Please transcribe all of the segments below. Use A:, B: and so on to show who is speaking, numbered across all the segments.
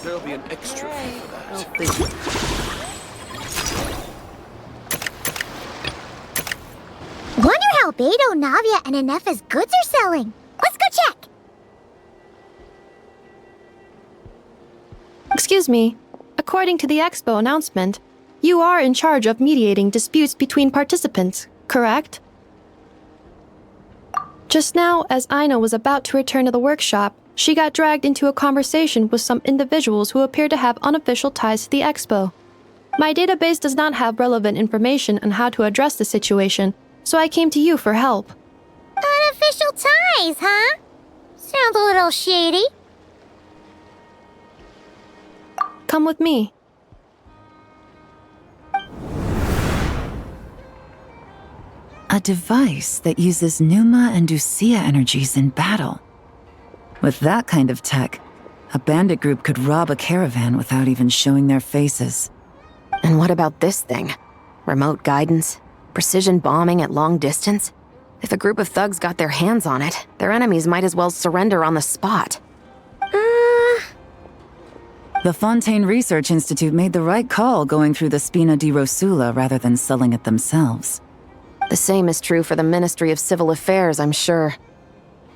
A: There'll be an extra fee for that.
B: Wonder how Beto, Navia, and Inefa's goods are selling. Let's go check.
C: Excuse me. According to the expo announcement, you are in charge of mediating disputes between participants, correct? Just now, as Aino was about to return to the workshop, she got dragged into a conversation with some individuals who appear to have unofficial ties to the expo. My database does not have relevant information on how to address the situation, so I came to you for help.
B: Unofficial ties, huh? Sounds a little shady.
C: Come with me.
D: A device that uses Pneuma and Ducia energies in battle. With that kind of tech, a bandit group could rob a caravan without even showing their faces.
E: And what about this thing? Remote guidance? Precision bombing at long distance? If a group of thugs got their hands on it, their enemies might as well surrender on the spot.
D: The Fontaine Research Institute made the right call going through the Spina di Rosula rather than selling it themselves.
E: The same is true for the Ministry of Civil Affairs, I'm sure.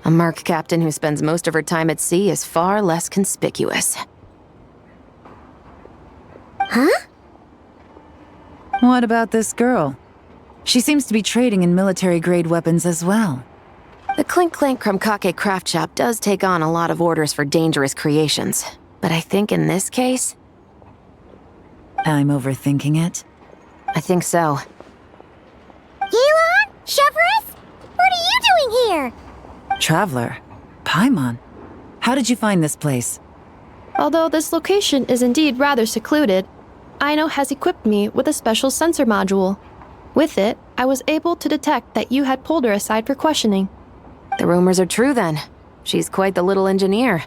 E: A merc captain who spends most of her time at sea is far less conspicuous.
B: Huh?
D: What about this girl? She seems to be trading in military-grade weapons as well.
E: The Clink Clank Krumkake craft shop does take on a lot of orders for dangerous creations, but I think in this case...
D: I'm overthinking it.
E: I think so.
B: Yelan? Chevrolet? What are you doing here?
D: Traveler? Paimon? How did you find this place?
C: Although this location is indeed rather secluded, Aino has equipped me with a special sensor module. With it, I was able to detect that you had pulled her aside for questioning.
E: The rumors are true then. She's quite the little engineer.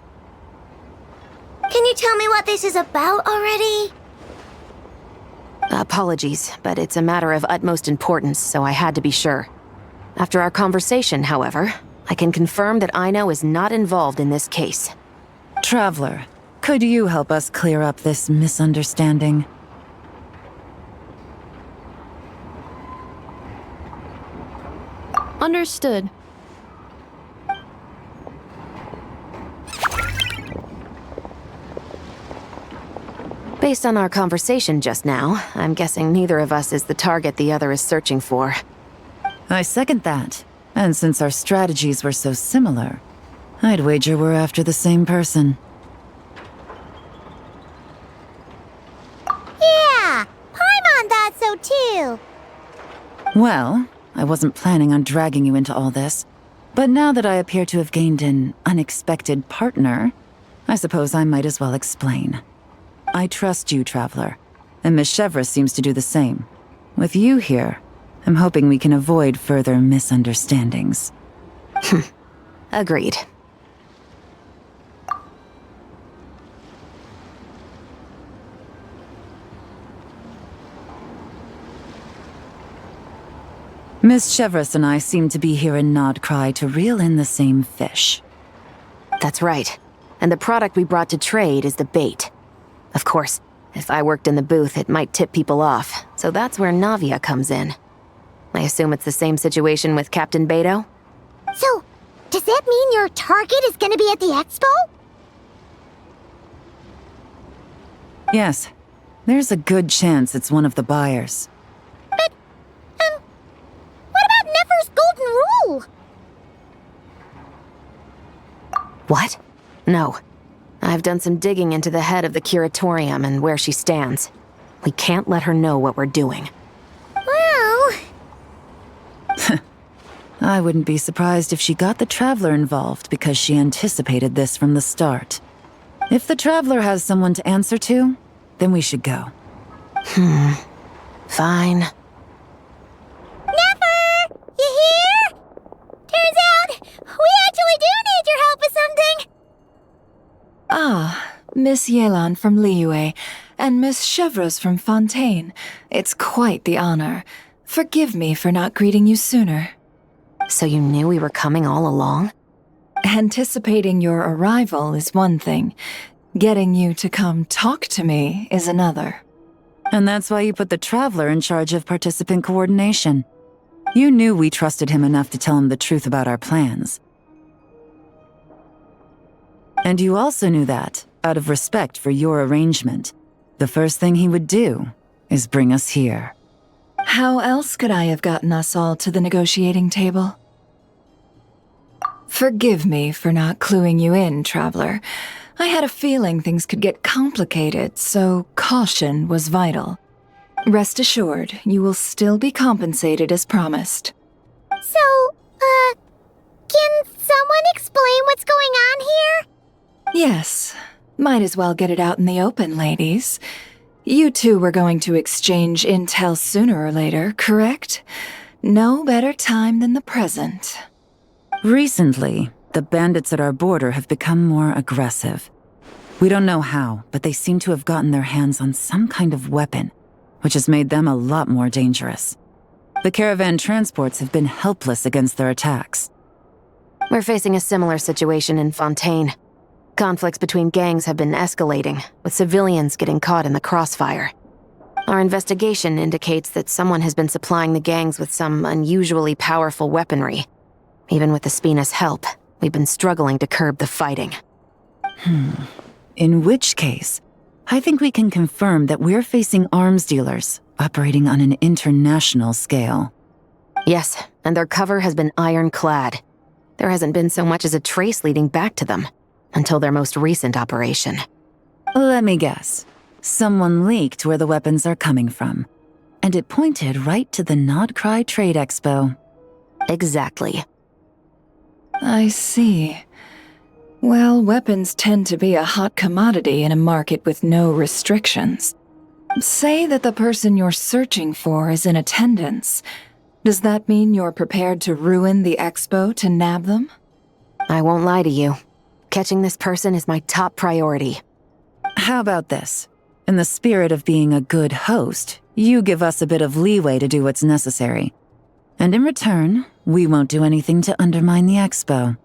B: Can you tell me what this is about already?
E: Apologies, but it's a matter of utmost importance, so I had to be sure. After our conversation, however, I can confirm that Aino is not involved in this case.
D: Traveler, could you help us clear up this misunderstanding?
C: Understood.
E: Based on our conversation just now, I'm guessing neither of us is the target the other is searching for.
D: I second that. And since our strategies were so similar, I'd wager we're after the same person.
B: Yeah, Paimon thought so too.
D: Well, I wasn't planning on dragging you into all this, but now that I appear to have gained an unexpected partner, I suppose I might as well explain. I trust you, Traveler, and Miss Chevra seems to do the same. With you here, I'm hoping we can avoid further misunderstandings.
E: Agreed.
D: Miss Chevras and I seem to be here in Nodcry to reel in the same fish.
E: That's right. And the product we brought to trade is the bait. Of course, if I worked in the booth, it might tip people off, so that's where Navia comes in. I assume it's the same situation with Captain Beto?
B: So, does that mean your target is gonna be at the expo?
D: Yes, there's a good chance it's one of the buyers.
B: But, what about Nefer's golden rule?
E: What? No. I've done some digging into the head of the curatorium and where she stands. We can't let her know what we're doing.
B: Well...
D: I wouldn't be surprised if she got the Traveler involved because she anticipated this from the start. If the Traveler has someone to answer to, then we should go.
E: Fine.
B: Nefer! You here? Turns out, we actually do need your help with something!
F: Ah, Miss Yelan from Liyue, and Miss Chevres from Fontaine. It's quite the honor. Forgive me for not greeting you sooner.
E: So you knew we were coming all along?
F: Anticipating your arrival is one thing. Getting you to come talk to me is another.
D: And that's why you put the Traveler in charge of participant coordination. You knew we trusted him enough to tell him the truth about our plans. And you also knew that, out of respect for your arrangement, the first thing he would do is bring us here.
F: How else could I have gotten us all to the negotiating table? Forgive me for not cluing you in, Traveler. I had a feeling things could get complicated, so caution was vital. Rest assured, you will still be compensated as promised.
B: So, can someone explain what's going on here?
F: Yes. Might as well get it out in the open, ladies. You two were going to exchange intel sooner or later, correct? No better time than the present.
D: Recently, the bandits at our border have become more aggressive. We don't know how, but they seem to have gotten their hands on some kind of weapon, which has made them a lot more dangerous. The caravan transports have been helpless against their attacks.
E: We're facing a similar situation in Fontaine. Conflicts between gangs have been escalating, with civilians getting caught in the crossfire. Our investigation indicates that someone has been supplying the gangs with some unusually powerful weaponry. Even with the Spina's help, we've been struggling to curb the fighting.
D: In which case, I think we can confirm that we're facing arms dealers operating on an international scale.
E: Yes, and their cover has been ironclad. There hasn't been so much as a trace leading back to them, until their most recent operation.
D: Let me guess. Someone leaked where the weapons are coming from, and it pointed right to the Nodcry Trade Expo.
E: Exactly.
F: I see. Well, weapons tend to be a hot commodity in a market with no restrictions. Say that the person you're searching for is in attendance. Does that mean you're prepared to ruin the expo to nab them?
E: I won't lie to you. Catching this person is my top priority.
D: How about this? In the spirit of being a good host, you give us a bit of leeway to do what's necessary. And in return, we won't do anything to undermine the expo.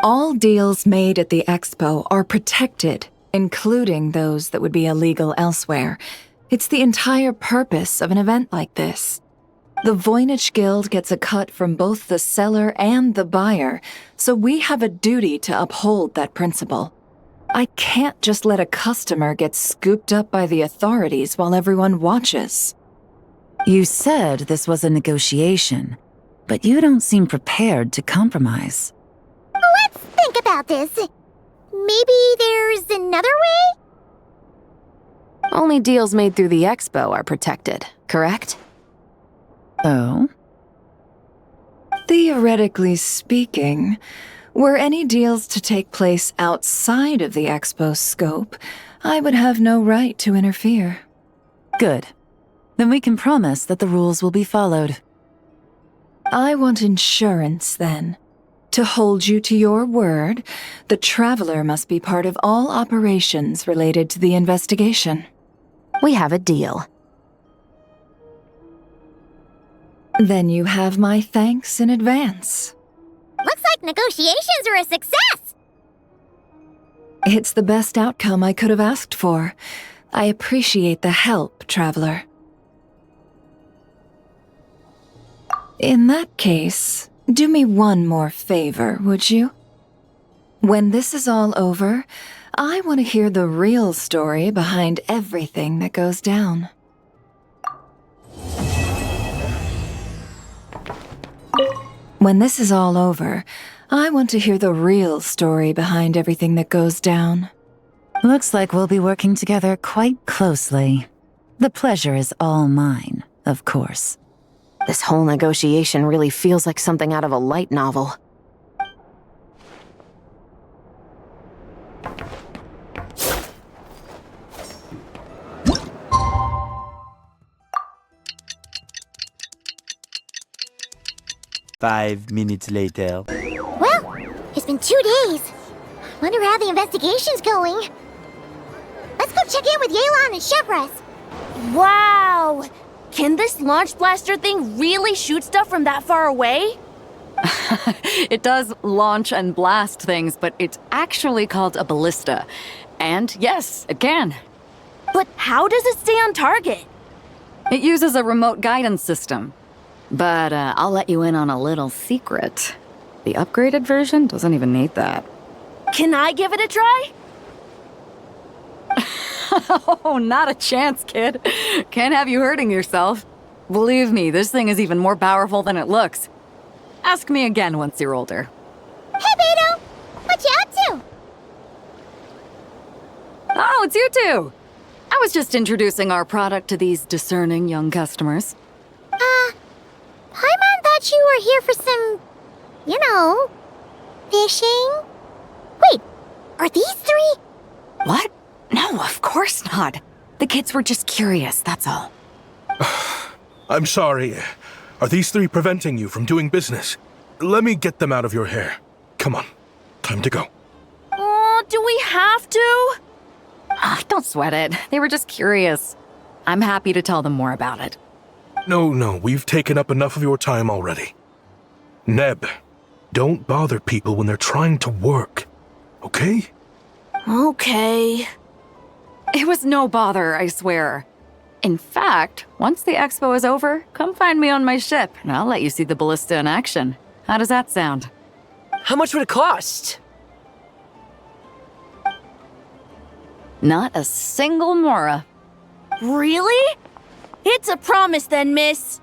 F: All deals made at the expo are protected, including those that would be illegal elsewhere. It's the entire purpose of an event like this. The Voynich Guild gets a cut from both the seller and the buyer, so we have a duty to uphold that principle. I can't just let a customer get scooped up by the authorities while everyone watches.
D: You said this was a negotiation, but you don't seem prepared to compromise.
B: Let's think about this. Maybe there's another way?
E: Only deals made through the expo are protected, correct?
D: Oh?
F: Theoretically speaking, were any deals to take place outside of the expo's scope, I would have no right to interfere.
D: Good. Then we can promise that the rules will be followed.
F: I want insurance, then. To hold you to your word, the Traveler must be part of all operations related to the investigation.
E: We have a deal.
F: Then you have my thanks in advance.
B: Looks like negotiations are a success!
F: It's the best outcome I could have asked for. I appreciate the help, Traveler. In that case, do me one more favor, would you? When this is all over, I want to hear the real story behind everything that goes down. When this is all over, I want to hear the real story behind everything that goes down.
D: Looks like we'll be working together quite closely. The pleasure is all mine, of course.
E: This whole negotiation really feels like something out of a light novel.
G: Five minutes later.
B: Well, it's been 2 days. Wonder how the investigation's going. Let's go check in with Yelan and Chevres.
H: Wow! Can this launch blaster thing really shoot stuff from that far away?
G: It does launch and blast things, but it's actually called a ballista. And yes, it can.
H: But how does it stay on target?
G: It uses a remote guidance system. But I'll let you in on a little secret. The upgraded version doesn't even need that.
H: Can I give it a try?
G: Oh, not a chance, kid. Can't have you hurting yourself. Believe me, this thing is even more powerful than it looks. Ask me again once you're older.
B: Hey, Beto! What you up to?
G: Oh, it's you two! I was just introducing our product to these discerning young customers.
B: Paimon thought you were here for some, fishing? Wait, are these three?
G: What? No, of course not. The kids were just curious, that's all.
I: I'm sorry. Are these three preventing you from doing business? Let me get them out of your hair. Come on. Time to go.
H: Oh, do we have to?
G: Don't sweat it. They were just curious. I'm happy to tell them more about it.
I: No, we've taken up enough of your time already. Neb, don't bother people when they're trying to work, okay?
H: Okay.
G: It was no bother, I swear. In fact, once the expo is over, come find me on my ship, and I'll let you see the ballista in action. How does that sound?
A: How much would it cost?
G: Not a single mora.
H: Really? It's a promise then, miss.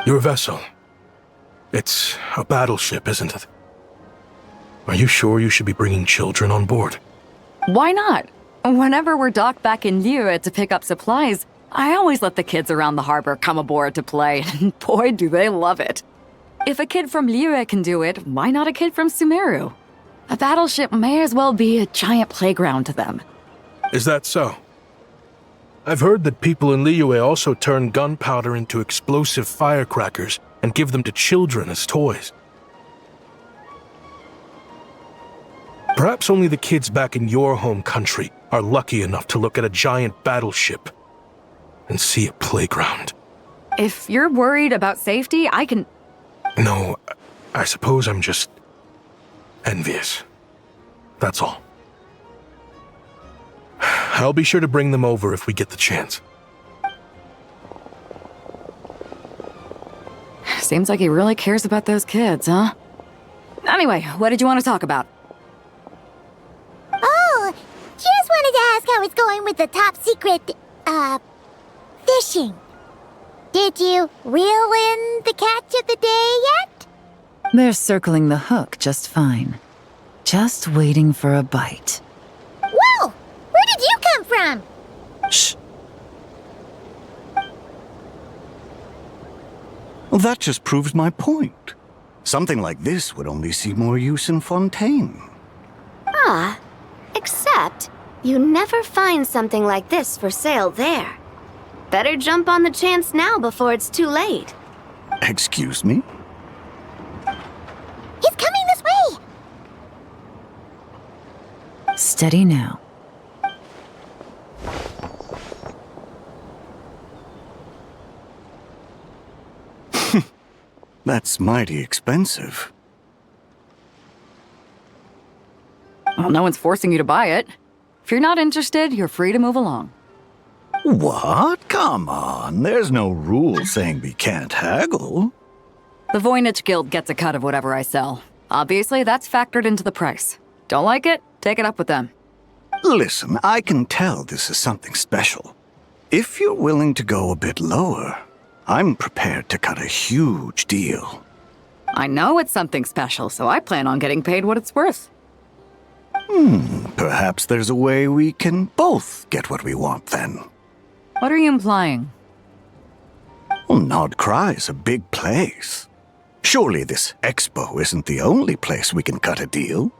I: Your vessel. It's a battleship, isn't it? Are you sure you should be bringing children on board?
G: Why not? Whenever we're docked back in Liyue to pick up supplies, I always let the kids around the harbor come aboard to play, and boy, do they love it. If a kid from Liyue can do it, why not a kid from Sumeru? A battleship may as well be a giant playground to them.
I: Is that so? I've heard that people in Liyue also turn gunpowder into explosive firecrackers and give them to children as toys. Perhaps only the kids back in your home country are lucky enough to look at a giant battleship and see a playground.
G: If you're worried about safety, I can...
I: No, I suppose I'm just envious. That's all. I'll be sure to bring them over if we get the chance.
G: Seems like he really cares about those kids, huh? Anyway, what did you want to talk about?
B: Oh, just wanted to ask how it's going with the top secret, fishing. Did you reel in the catch of the day yet?
D: They're circling the hook just fine. Just waiting for a bite.
B: Whoa! Where did you come from?
I: Shh.
J: Well, that just proves my point. Something like this would only see more use in Fontaine.
K: Except, you never find something like this for sale there. Better jump on the chance now before it's too late.
J: Excuse me?
B: He's coming this way!
D: Steady now.
J: That's mighty expensive.
G: Well, no one's forcing you to buy it. If you're not interested, you're free to move along.
J: What? Come on, there's no rule saying we can't haggle.
G: The Voynich Guild gets a cut of whatever I sell. Obviously, that's factored into the price. Don't like it? Take it up with them.
J: Listen, I can tell this is something special. If you're willing to go a bit lower, I'm prepared to cut a huge deal.
G: I know it's something special, so I plan on getting paid what it's worth.
J: Perhaps there's a way we can both get what we want then.
G: What are you implying?
J: Well, Nod Cry's a big place. Surely this expo isn't the only place we can cut a deal.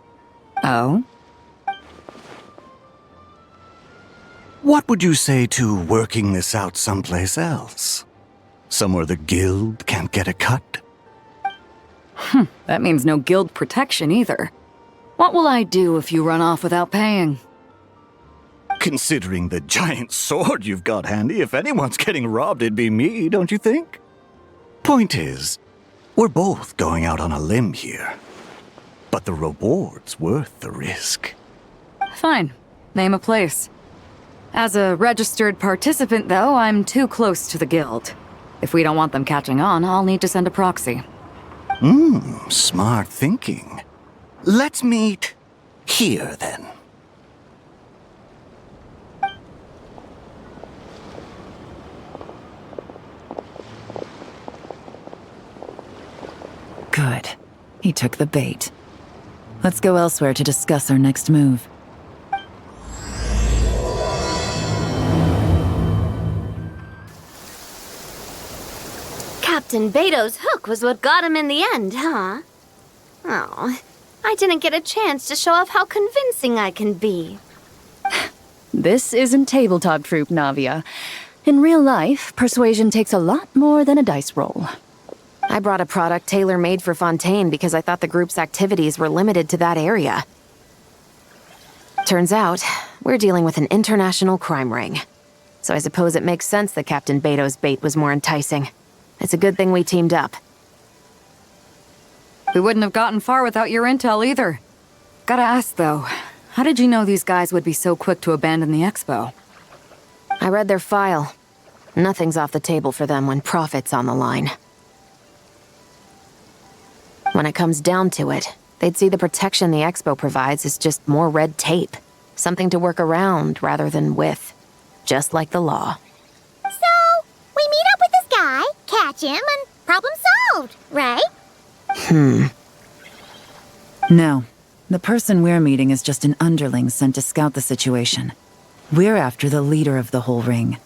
G: Oh?
J: What would you say to working this out someplace else? Somewhere the guild can't get a cut?
G: That means no guild protection either. What will I do if you run off without paying?
J: Considering the giant sword you've got handy, if anyone's getting robbed, it'd be me, don't you think? Point is, we're both going out on a limb here. But the reward's worth the risk.
G: Fine. Name a place. As a registered participant, though, I'm too close to the guild. If we don't want them catching on, I'll need to send a proxy.
J: Smart thinking. Let's meet here, then.
D: Good. He took the bait. Let's go elsewhere to discuss our next move.
K: Captain Beto's hook was what got him in the end, huh? Oh, I didn't get a chance to show off how convincing I can be.
L: This isn't tabletop troop, Navia. In real life, persuasion takes a lot more than a dice roll.
E: I brought a product tailor-made for Fontaine because I thought the group's activities were limited to that area. Turns out, we're dealing with an international crime ring. So I suppose it makes sense that Captain Beto's bait was more enticing. It's a good thing we teamed up.
G: We wouldn't have gotten far without your intel either. Gotta ask, though, how did you know these guys would be so quick to abandon the expo?
E: I read their file. Nothing's off the table for them when profit's on the line. When it comes down to it, they'd see the protection the expo provides as just more red tape. Something to work around rather than with. Just like the law.
B: So, we meet up with this guy, catch him, and problem solved, right?
D: No. The person we're meeting is just an underling sent to scout the situation. We're after the leader of the whole ring.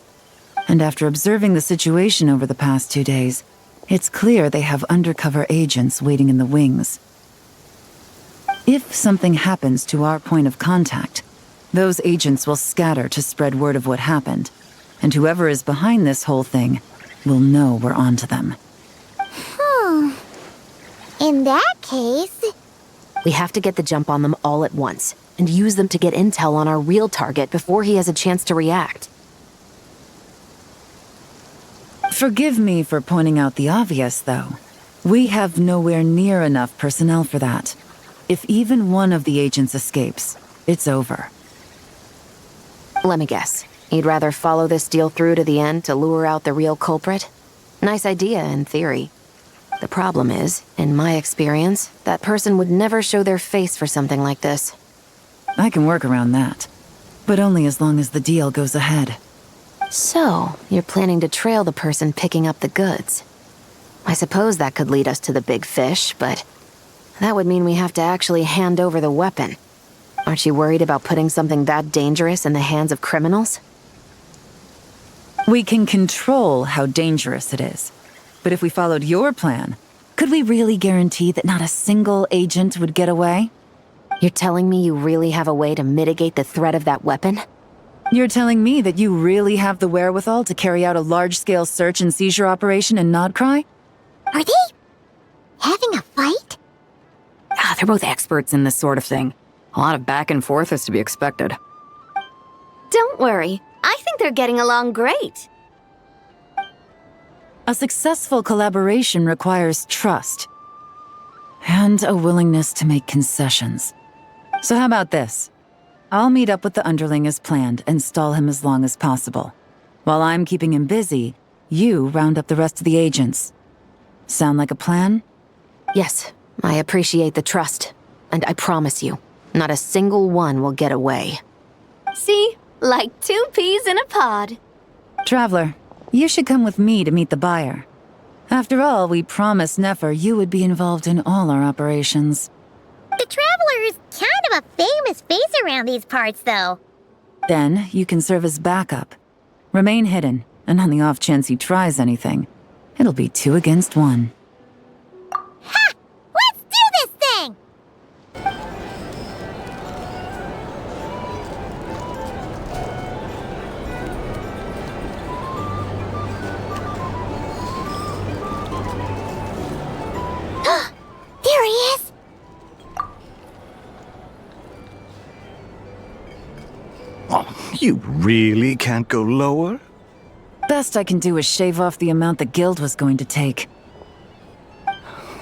D: And after observing the situation over the past 2 days, it's clear they have undercover agents waiting in the wings. If something happens to our point of contact, those agents will scatter to spread word of what happened, and whoever is behind this whole thing will know we're onto them.
B: In that case...
E: We have to get the jump on them all at once, and use them to get intel on our real target before he has a chance to react.
D: Forgive me for pointing out the obvious, though. We have nowhere near enough personnel for that. If even one of the agents escapes, it's over.
E: Let me guess. You'd rather follow this deal through to the end to lure out the real culprit? Nice idea, in theory. The problem is, in my experience, that person would never show their face for something like this.
D: I can work around that. But only as long as the deal goes ahead.
E: So, you're planning to trail the person picking up the goods. I suppose that could lead us to the big fish, but that would mean we have to actually hand over the weapon. Aren't you worried about putting something that dangerous in the hands of criminals?
D: We can control how dangerous it is. But if we followed your plan, could we really guarantee that not a single agent would get away?
E: You're telling me you really have a way to mitigate the threat of that weapon?
D: You're telling me that you really have the wherewithal to carry out a large-scale search and seizure operation in Nodcry?
B: Are they having a fight?
G: They're both experts in this sort of thing. A lot of back and forth is to be expected.
K: Don't worry, I think they're getting along great.
D: A successful collaboration requires trust. And a willingness to make concessions. So how about this? I'll meet up with the underling as planned and stall him as long as possible. While I'm keeping him busy, you round up the rest of the agents. Sound like a plan?
E: Yes, I appreciate the trust. And I promise you, not a single one will get away.
K: See? Like 2 peas in a pod.
D: Traveler, you should come with me to meet the buyer. After all, we promised Nefer you would be involved in all our operations.
B: The Traveler is kind of a famous face around these parts, though.
D: Then you can serve as backup. Remain hidden, and on the off chance he tries anything, it'll be 2 against 1.
B: Ha! Let's do this thing! There he is!
J: Oh, You really can't go lower?
D: Best I can do is shave off the amount the guild was going to take.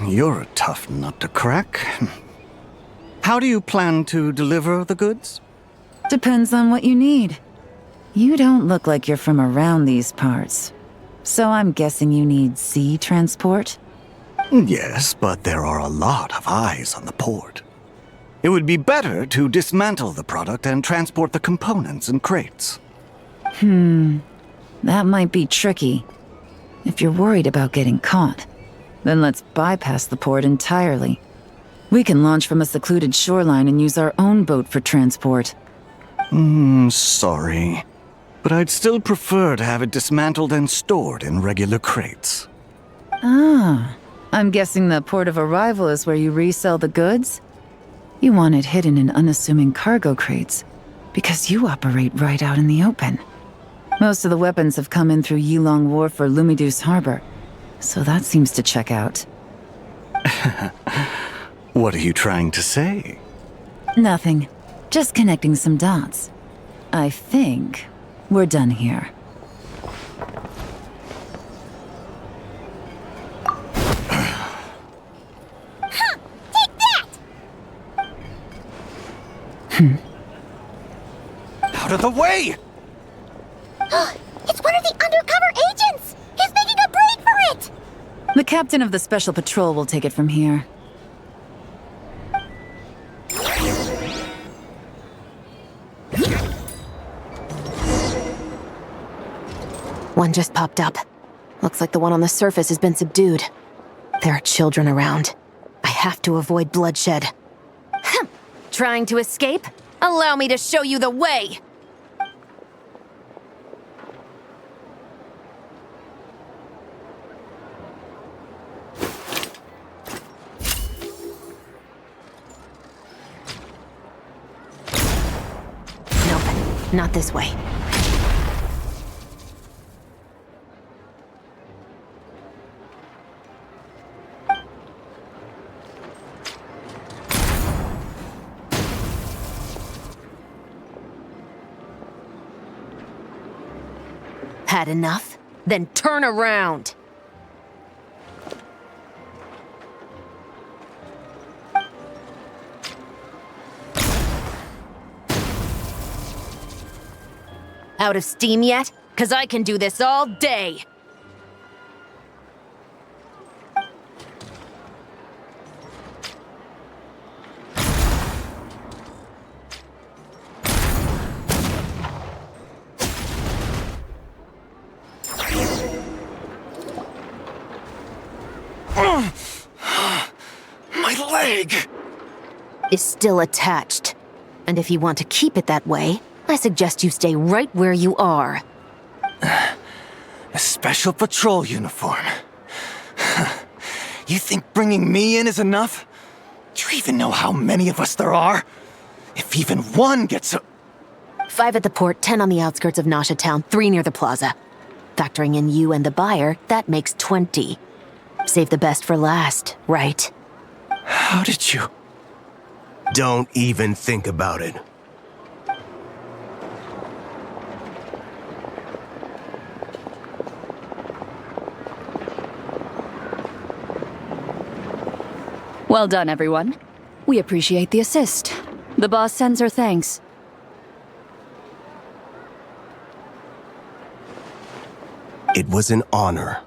J: You're a tough nut to crack. How do you plan to deliver the goods?
D: Depends on what you need. You don't look like you're from around these parts. So I'm guessing you need sea transport?
J: Yes, but there are a lot of eyes on the port. It would be better to dismantle the product and transport the components in crates.
D: That might be tricky. If you're worried about getting caught, then let's bypass the port entirely. We can launch from a secluded shoreline and use our own boat for transport.
J: Sorry. But I'd still prefer to have it dismantled and stored in regular crates.
D: Ah, I'm guessing the port of arrival is where you resell the goods? You want it hidden in unassuming cargo crates, because you operate right out in the open. Most of the weapons have come in through Yilong Wharf or Lumiduce Harbor, so that seems to check out.
J: What are you trying to say?
D: Nothing. Just connecting some dots. I think we're done here.
B: Take that!
J: Out of the way!
B: It's one of the undercover agents! He's making a break for it!
D: The captain of the Special Patrol will take it from here.
E: One just popped up. Looks like the one on the surface has been subdued. There are children around. I have to avoid bloodshed. Trying to escape? Allow me to show you the way! Nope, not this way. Had enough? Then turn around! Out of steam yet? 'Cause I can do this all day!
J: My leg!
E: Is still attached. And if you want to keep it that way, I suggest you stay right where you are.
J: A special patrol uniform. You think bringing me in is enough? Do you even know how many of us there are? If even one gets a...
E: 5 at the port, 10 on the outskirts of Nasha Town, 3 near the plaza. Factoring in you and the buyer, that makes 20. Save the best for last, right?
J: How did you...
M: Don't even think about it.
L: Well done, everyone. We appreciate the assist. The boss sends her thanks.
M: It was an honor.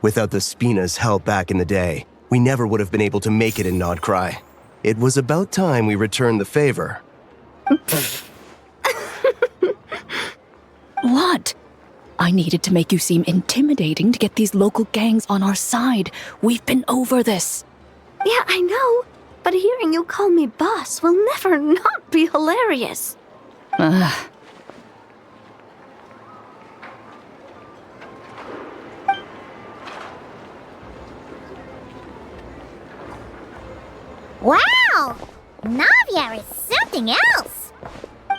M: Without the Spina's help back in the day, we never would have been able to make it in Nodcry. It was about time we returned the favor.
L: What? I needed to make you seem intimidating to get these local gangs on our side. We've been over this.
K: Yeah, I know. But hearing you call me boss will never not be hilarious.
L: Ugh.
B: Wow! Navia is something else!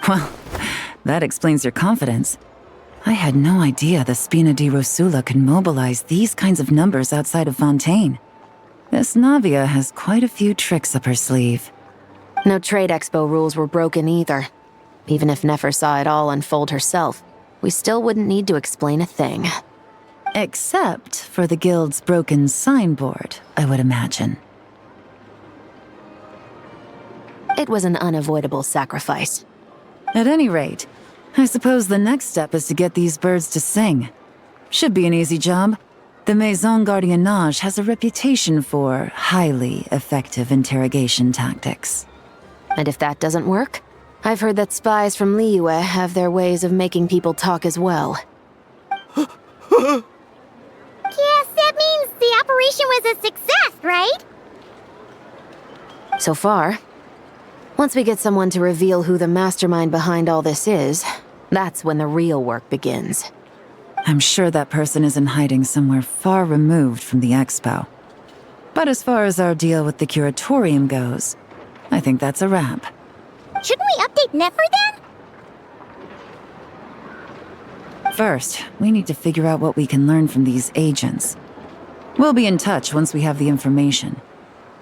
D: Well, that explains your confidence. I had no idea the Spina di Rosula could mobilize these kinds of numbers outside of Fontaine. This Navia has quite a few tricks up her sleeve.
E: No trade expo rules were broken either. Even if Nefer saw it all unfold herself, we still wouldn't need to explain a thing.
D: Except for the guild's broken signboard, I would imagine.
E: It was an unavoidable sacrifice.
D: At any rate, I suppose the next step is to get these birds to sing. Should be an easy job. The Maison Gardiennage has a reputation for highly effective interrogation tactics.
E: And if that doesn't work, I've heard that spies from Liyue have their ways of making people talk as well.
B: Yes, that means the operation was a success, right?
E: So far. Once we get someone to reveal who the mastermind behind all this is, that's when the real work begins.
D: I'm sure that person is in hiding somewhere far removed from the expo. But as far as our deal with the curatorium goes, I think that's a wrap.
B: Shouldn't we update Nefer then?
D: First, we need to figure out what we can learn from these agents. We'll be in touch once we have the information.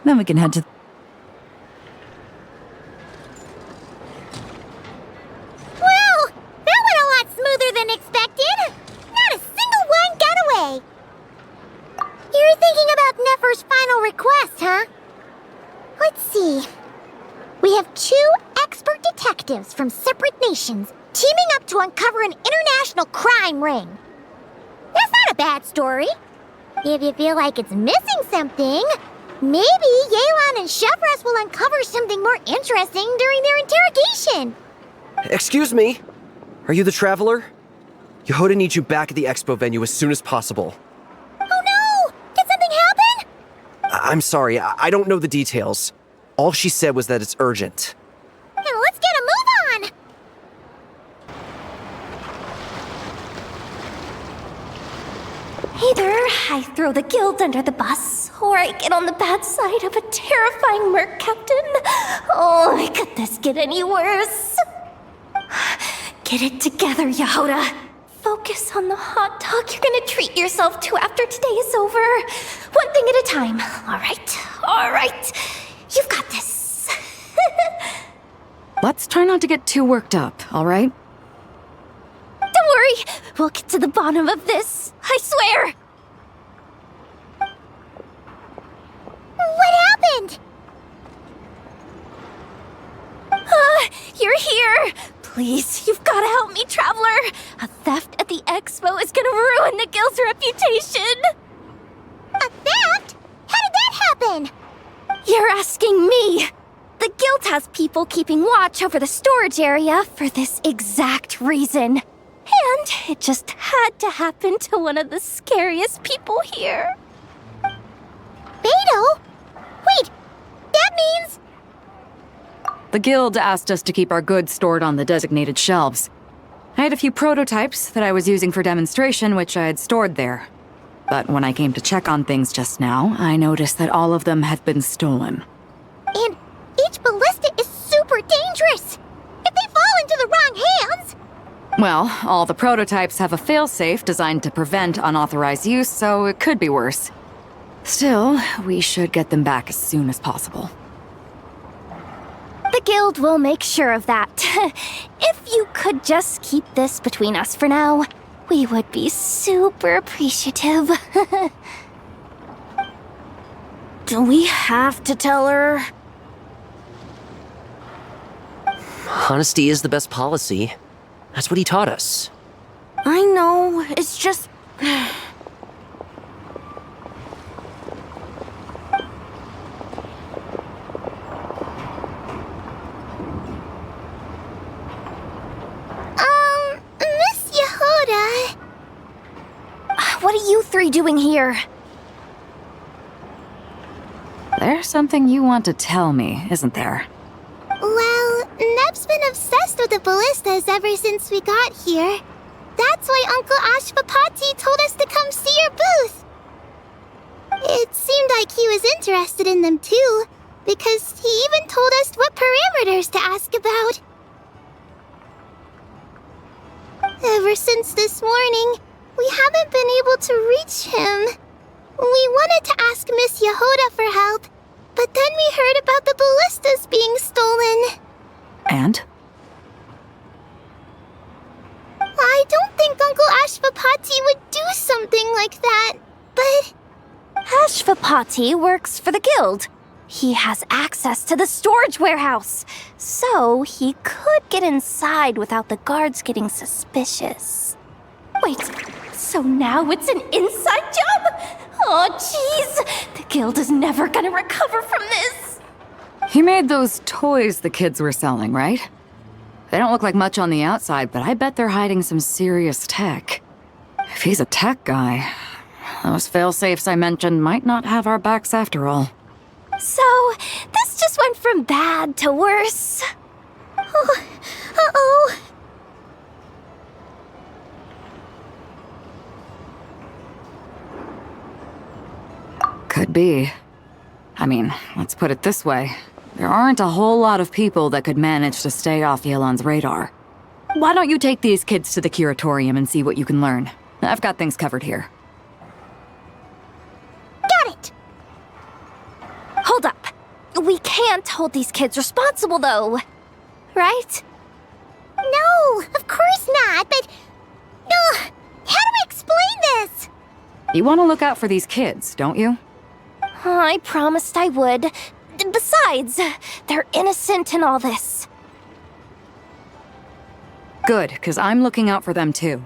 D: Then we can head to...
B: Well, that went a lot smoother than expected. Not a single one got away. You're thinking about Nefer's final request, huh? Let's see. We have 2 expert detectives from separate nations teaming up to uncover an international crime ring. That's not a bad story. If you feel like it's missing something, maybe Yelan and Chevros will uncover something more interesting during their interrogation.
A: Excuse me? Are you the traveler? Yehoda needs you back at the expo venue as soon as possible.
B: Oh no! Did something happen?
A: I'm sorry, I don't know the details. All she said was that it's urgent.
B: Now let's get a move on!
N: Either I throw the guild under the bus, or I get on the bad side of a terrifying merc captain. Oh, could this get any worse? Get it together, Yehoda. Focus on the hot dog you're gonna treat yourself to after today is over. One thing at a time, all right. You've got this.
G: Let's try not to get too worked up, all right?
N: Don't worry, we'll get to the bottom of this. I swear.
B: What happened?
N: You're here. Please, you've got to help me, Traveler. A theft at the expo is gonna ruin the guild's reputation.
B: A theft? How did that happen?
N: You're asking me. The guild has people keeping watch over the storage area for this exact reason. And it just had to happen to one of the scariest people here.
B: Beto? Wait, that means...
G: The guild asked us to keep our goods stored on the designated shelves. I had a few prototypes that I was using for demonstration, which I had stored there. But when I came to check on things just now, I noticed that all of them had been stolen.
B: And each ballista is super dangerous. If they fall into the wrong hands...
G: Well, all the prototypes have a failsafe designed to prevent unauthorized use, so it could be worse. Still, we should get them back as soon as possible.
N: The guild will make sure of that. If you could just keep this between us for now, we would be super appreciative.
H: Do we have to tell her?
A: Honesty is the best policy. That's what he taught us.
H: I know, it's just...
B: Miss Yehoda...
N: What are you 3 doing here?
G: There's something you want to tell me, isn't there?
B: Well, Neb's been obsessed with the ballistas ever since we got here. That's why Uncle Ashvapati told us to come see your booth. It seemed like he was interested in them too, because he even told us what parameters to ask about. Ever since this morning, we haven't been able to reach him. We wanted to ask Miss Yehoda for help, but then we heard about the ballistas being stolen.
G: And?
N: Ashvapati works for the guild. He has access to the storage warehouse, so he could get inside without the guards getting suspicious. Wait, so now it's an inside job? Oh, jeez! The guild is never gonna recover from this!
G: He made those toys the kids were selling, right? They don't look like much on the outside, but I bet they're hiding some serious tech. If he's a tech guy, those fail-safes I mentioned might not have our backs after all.
N: So, this just went from bad to worse. Oh, uh-oh.
G: Could be. I mean, let's put it this way. There aren't a whole lot of people that could manage to stay off Yelan's radar. Why don't you take these kids to the curatorium and see what you can learn? I've got things covered here.
N: Got it! Hold up. We can't hold these kids responsible, though. Right?
B: No, of course not, but... how do we explain this?
G: You want to look out for these kids, don't you?
N: I promised I would. Besides, they're innocent in all this.
G: Good, because I'm looking out for them too.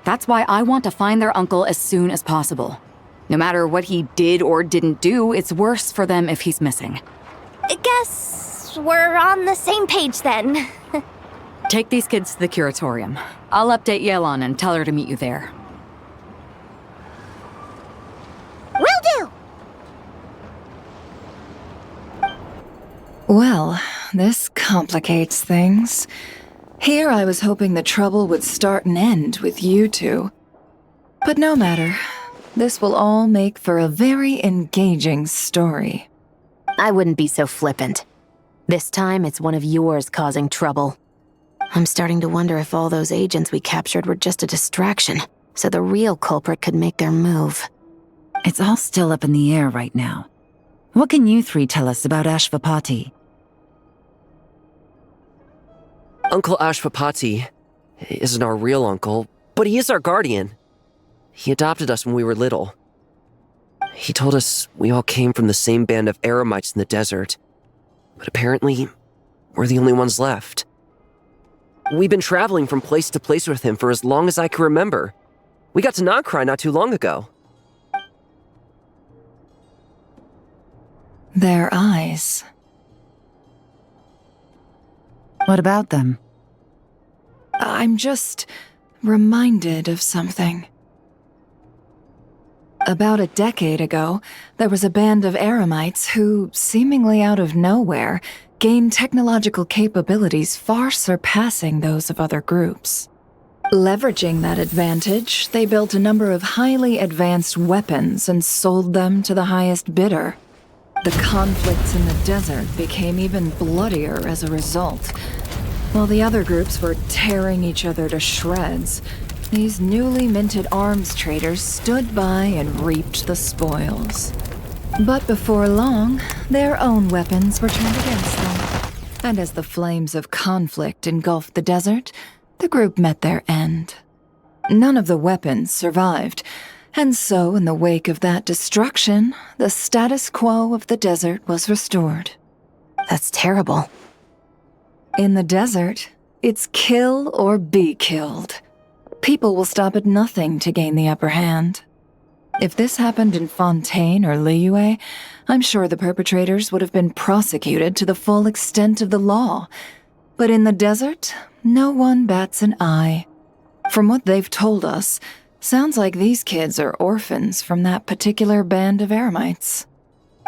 G: That's why I want to find their uncle as soon as possible. No matter what he did or didn't do, it's worse for them if he's missing.
N: I guess we're on the same page then.
G: Take these kids to the curatorium. I'll update Yelan and tell her to meet you there.
B: Will do!
F: Well, this complicates things. Here I was hoping the trouble would start and end with you two. But no matter. This will all make for a very engaging story.
E: I wouldn't be so flippant. This time, it's one of yours causing trouble. I'm starting to wonder if all those agents we captured were just a distraction, so the real culprit could make their move.
D: It's all still up in the air right now. What can you three tell us about Ashvapati?
A: Uncle Ashvapati isn't our real uncle, but he is our guardian. He adopted us when we were little. He told us we all came from the same band of eremites in the desert, but apparently, we're the only ones left. We've been traveling from place to place with him for as long as I can remember. We got to Nagcry not too long ago.
F: Their eyes.
D: What about them?
F: I'm just reminded of something. About a decade ago, there was a band of eremites who, seemingly out of nowhere, gained technological capabilities far surpassing those of other groups. Leveraging that advantage, they built a number of highly advanced weapons and sold them to the highest bidder. The conflicts in the desert became even bloodier as a result. While the other groups were tearing each other to shreds, these newly minted arms traders stood by and reaped the spoils. But before long, their own weapons were turned against them. And as the flames of conflict engulfed the desert, the group met their end. None of the weapons survived, and so in the wake of that destruction, the status quo of the desert was restored.
E: That's terrible.
F: In the desert, it's kill or be killed. People will stop at nothing to gain the upper hand. If this happened in Fontaine or Liyue, I'm sure the perpetrators would have been prosecuted to the full extent of the law. But in the desert, no one bats an eye. From what they've told us, sounds like these kids are orphans from that particular band of eremites.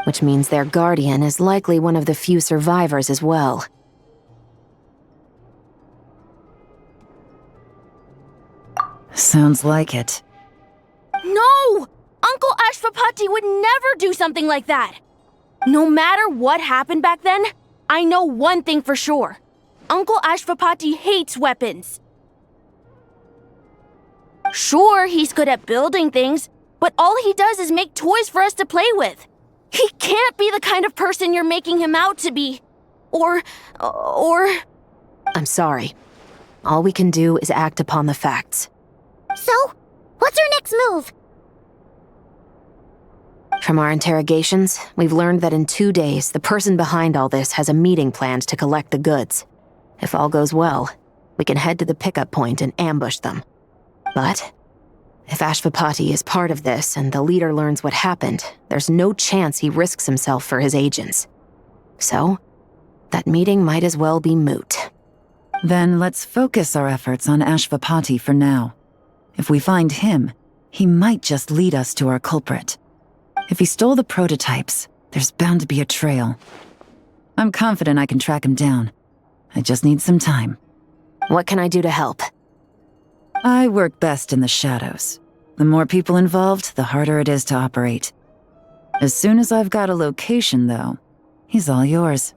E: Which means their guardian is likely one of the few survivors as well.
D: Sounds like it.
H: No! Uncle Ashvapati would never do something like that! No matter what happened back then, I know one thing for sure. Uncle Ashvapati hates weapons. Sure, he's good at building things, but all he does is make toys for us to play with. He can't be the kind of person you're making him out to be. Or...
E: I'm sorry. All we can do is act upon the facts.
B: So, what's our next move?
E: From our interrogations, we've learned that in 2 days, the person behind all this has a meeting planned to collect the goods. If all goes well, we can head to the pickup point and ambush them. But if Ashvapati is part of this and the leader learns what happened, there's no chance he risks himself for his agents. So, that meeting might as well be moot.
D: Then let's focus our efforts on Ashvapati for now. If we find him, he might just lead us to our culprit. If he stole the prototypes, there's bound to be a trail. I'm confident I can track him down. I just need some time.
E: What can I do to help?
D: I work best in the shadows. The more people involved, the harder it is to operate. As soon as I've got a location, though, he's all yours.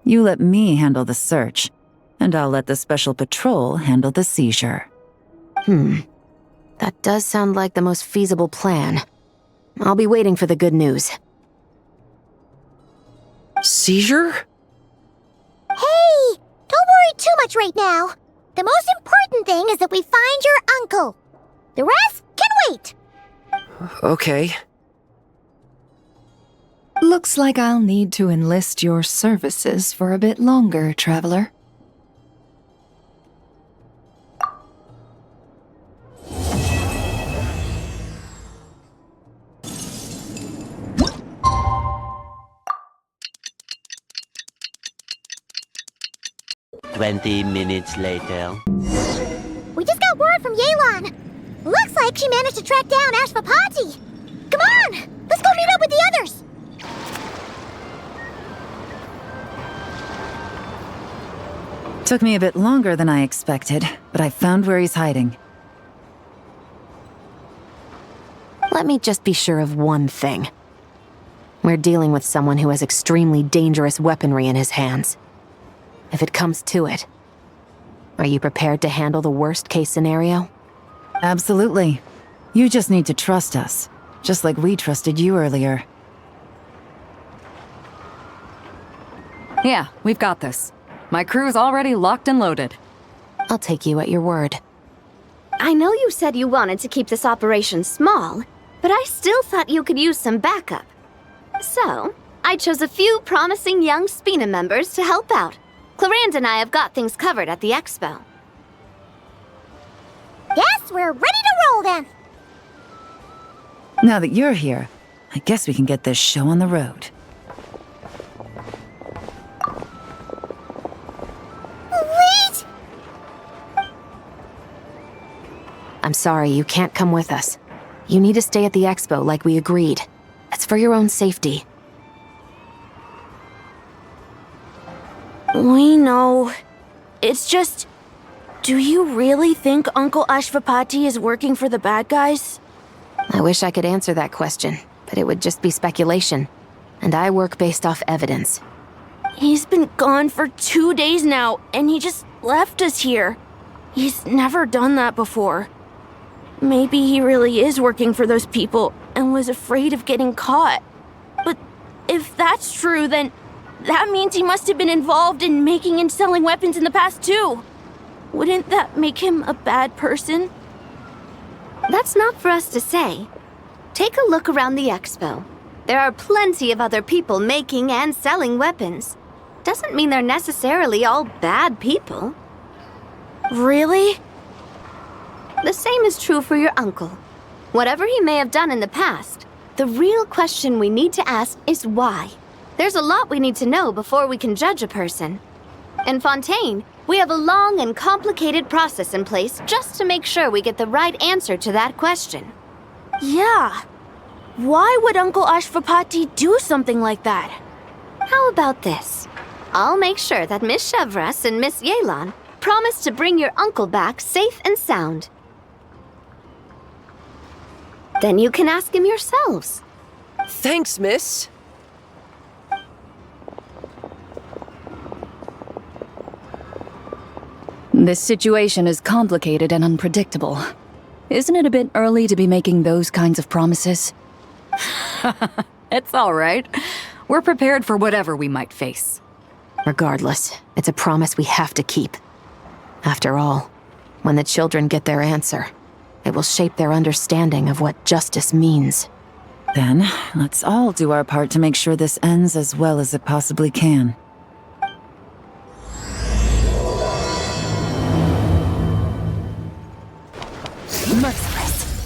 D: You let me handle the search, and I'll let the special patrol handle the seizure.
E: That does sound like the most feasible plan. I'll be waiting for the good news.
A: Seizure?
B: Hey! Don't worry too much right now. The most important thing is that we find your uncle. The rest can wait.
A: Okay.
F: Looks like I'll need to enlist your services for a bit longer, traveler.
O: "20 minutes later.
B: We just got word from Yelan. Looks like she managed to track down Ashvapati. Come on! Let's go meet up with the others!
D: Took me a bit longer than I expected, but I found where he's hiding.
E: Let me just be sure of one thing. We're dealing with someone who has extremely dangerous weaponry in his hands. If it comes to it, are you prepared to handle the worst-case scenario?
D: Absolutely. You just need to trust us, just like we trusted you earlier.
G: Yeah, we've got this. My crew's already locked and loaded.
E: I'll take you at your word.
K: I know you said you wanted to keep this operation small, but I still thought you could use some backup. So, I chose a few promising young Spina members to help out. Clarande and I have got things covered at the expo.
B: Yes, we're ready to roll then!
D: Now that you're here, I guess we can get this show on the road.
B: Wait!
E: I'm sorry, you can't come with us. You need to stay at the expo like we agreed. It's for your own safety.
H: We know. It's just... Do you really think Uncle Ashvapati is working for the bad guys?
E: I wish I could answer that question, but it would just be speculation. And I work based off evidence.
H: He's been gone for 2 days now, and he just left us here. He's never done that before. Maybe he really is working for those people and was afraid of getting caught. But if that's true, then that means he must have been involved in making and selling weapons in the past too. Wouldn't that make him a bad person?
K: That's not for us to say. Take a look around the expo. There are plenty of other people making and selling weapons. Doesn't mean they're necessarily all bad people.
H: Really?
K: The same is true for your uncle. Whatever he may have done in the past, the real question we need to ask is why. There's a lot we need to know before we can judge a person. In Fontaine, we have a long and complicated process in place just to make sure we get the right answer to that question.
H: Yeah. Why would Uncle Ashvapati do something like that?
K: How about this? I'll make sure that Miss Chevras and Miss Yelan promise to bring your uncle back safe and sound. Then you can ask him yourselves.
A: Thanks, miss.
L: This situation is complicated and unpredictable. Isn't it a bit early to be making those kinds of promises?
G: It's all right. We're prepared for whatever we might face.
E: Regardless, it's a promise we have to keep. After all, when the children get their answer, it will shape their understanding of what justice means.
D: Then, let's all do our part to make sure this ends as well as it possibly can.
E: Merciless.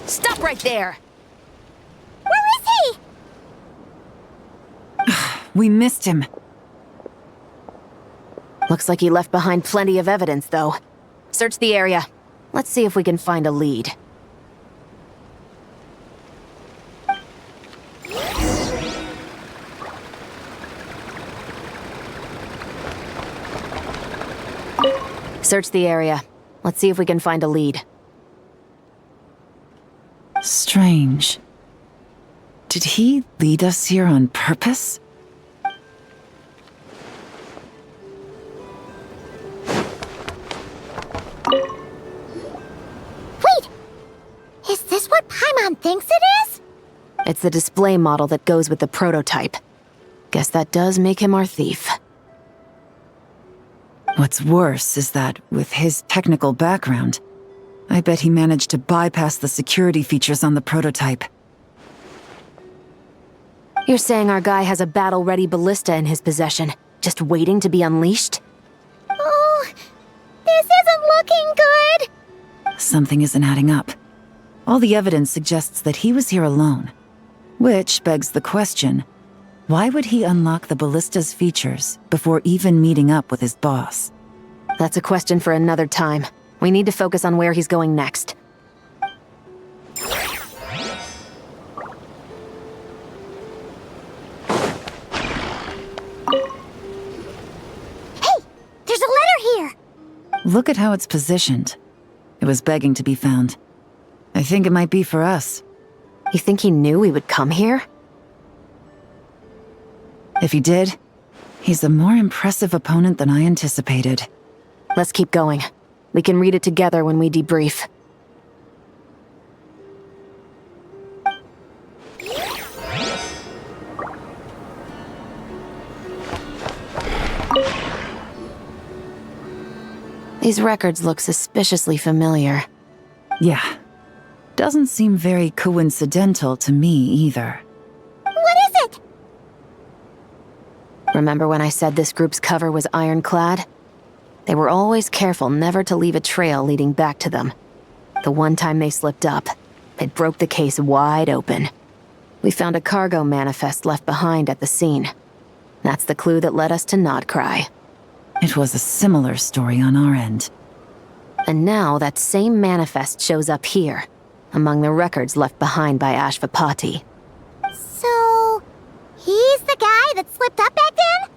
E: Stop right there!
B: Where is he?
D: We missed him.
E: Looks like he left behind plenty of evidence, though. Search the area. Let's see if we can find a lead. Search the area. Let's see if we can find a lead.
D: Strange. Did he lead us here on purpose?
B: Wait! Is this what Paimon thinks it is?
E: It's the display model that goes with the prototype. Guess that does make him our thief.
D: What's worse is that, with his technical background, I bet he managed to bypass the security features on the prototype.
E: You're saying our guy has a battle-ready ballista in his possession, just waiting to be unleashed?
B: Oh, this isn't looking good.
D: Something isn't adding up. All the evidence suggests that he was here alone. Which begs the question, why would he unlock the ballista's features before even meeting up with his boss?
E: That's a question for another time. We need to focus on where he's going next.
B: Hey, there's a letter here.
D: Look at how it's positioned. It was begging to be found. I think it might be for us.
E: You think he knew we would come here?
D: If he did, he's a more impressive opponent than I anticipated.
E: Let's keep going. We can read it together when we debrief. These records look suspiciously familiar.
D: Yeah. Doesn't seem very coincidental to me either.
B: What is it?
E: Remember when I said this group's cover was ironclad? They were always careful never to leave a trail leading back to them. The one time they slipped up, it broke the case wide open. We found a cargo manifest left behind at the scene. That's the clue that led us to Nodcry.
D: It was a similar story on our end.
E: And now that same manifest shows up here, among the records left behind by Ashvapati.
B: So, he's the guy that slipped up back then?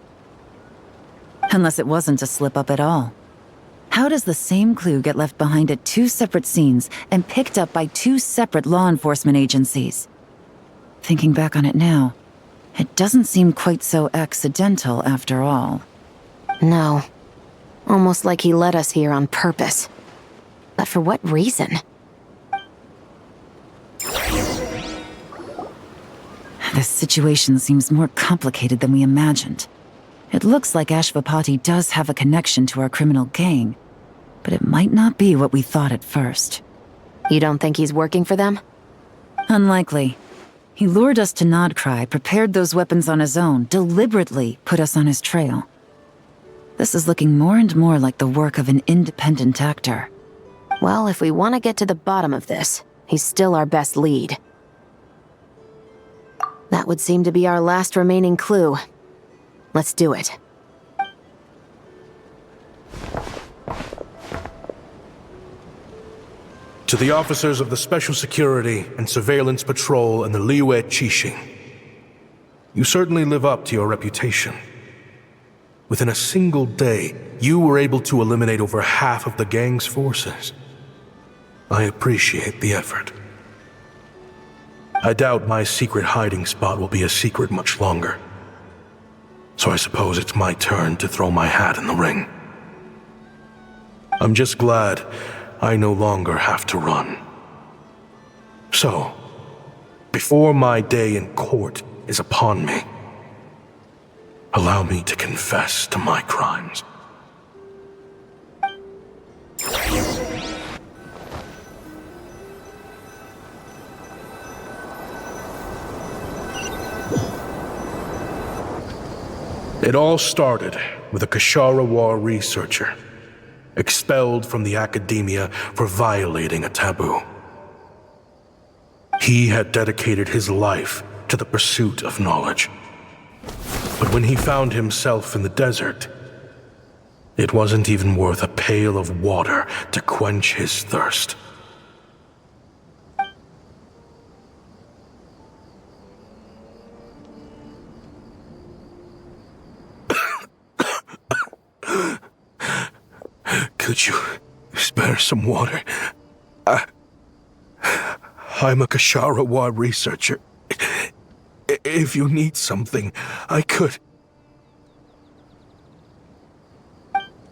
D: Unless it wasn't a slip-up at all. How does the same clue get left behind at two separate scenes and picked up by two separate law enforcement agencies? Thinking back on it now, it doesn't seem quite so accidental after all.
E: No. Almost like he led us here on purpose. But for what reason?
D: This situation seems more complicated than we imagined. It looks like Ashvapati does have a connection to our criminal gang, but it might not be what we thought at first.
E: You don't think he's working for them?
D: Unlikely. He lured us to Nodcry, prepared those weapons on his own, deliberately put us on his trail. This is looking more and more like the work of an independent actor.
E: Well, if we want to get to the bottom of this, he's still our best lead. That would seem to be our last remaining clue. Let's do it.
I: To the officers of the Special Security and Surveillance Patrol and the Liyue Qixing, you certainly live up to your reputation. Within a single day, you were able to eliminate over half of the gang's forces. I appreciate the effort. I doubt my secret hiding spot will be a secret much longer. So I suppose it's my turn to throw my hat in the ring. I'm just glad I no longer have to run. So, before my day in court is upon me, allow me to confess to my crimes. It all started with a Kashara War researcher, expelled from the academia for violating a taboo. He had dedicated his life to the pursuit of knowledge. But when he found himself in the desert, it wasn't even worth a pail of water to quench his thirst. Could you spare some water? I'm a Kashara War researcher. If you need something, I could.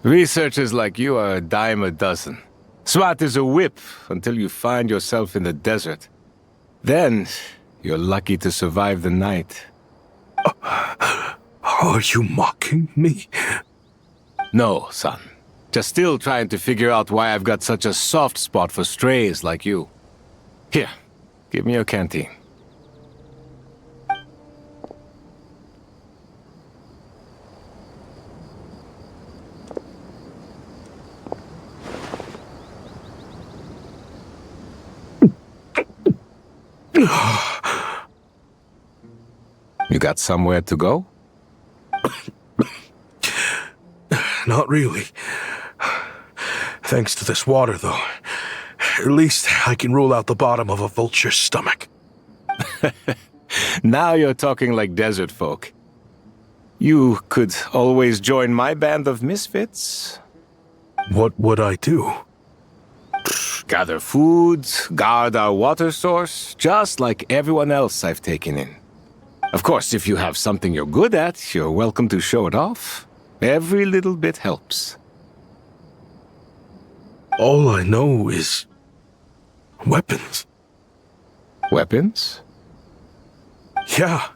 O: Researchers like you are a dime a dozen. Smart as a whip until you find yourself in the desert. Then, you're lucky to survive the night.
I: Are you mocking me?
O: No, son. Just still trying to figure out why I've got such a soft spot for strays like you. Here, give me your canteen. You got somewhere to go?
I: Not really. Thanks to this water, though. At least I can rule out the bottom of a vulture's stomach.
O: Now you're talking like desert folk. You could always join my band of misfits.
I: What would I do?
O: Gather food, guard our water source, just like everyone else I've taken in. Of course, if you have something you're good at, you're welcome to show it off. Every little bit helps.
I: All I know is weapons.
O: Weapons?
I: Yeah.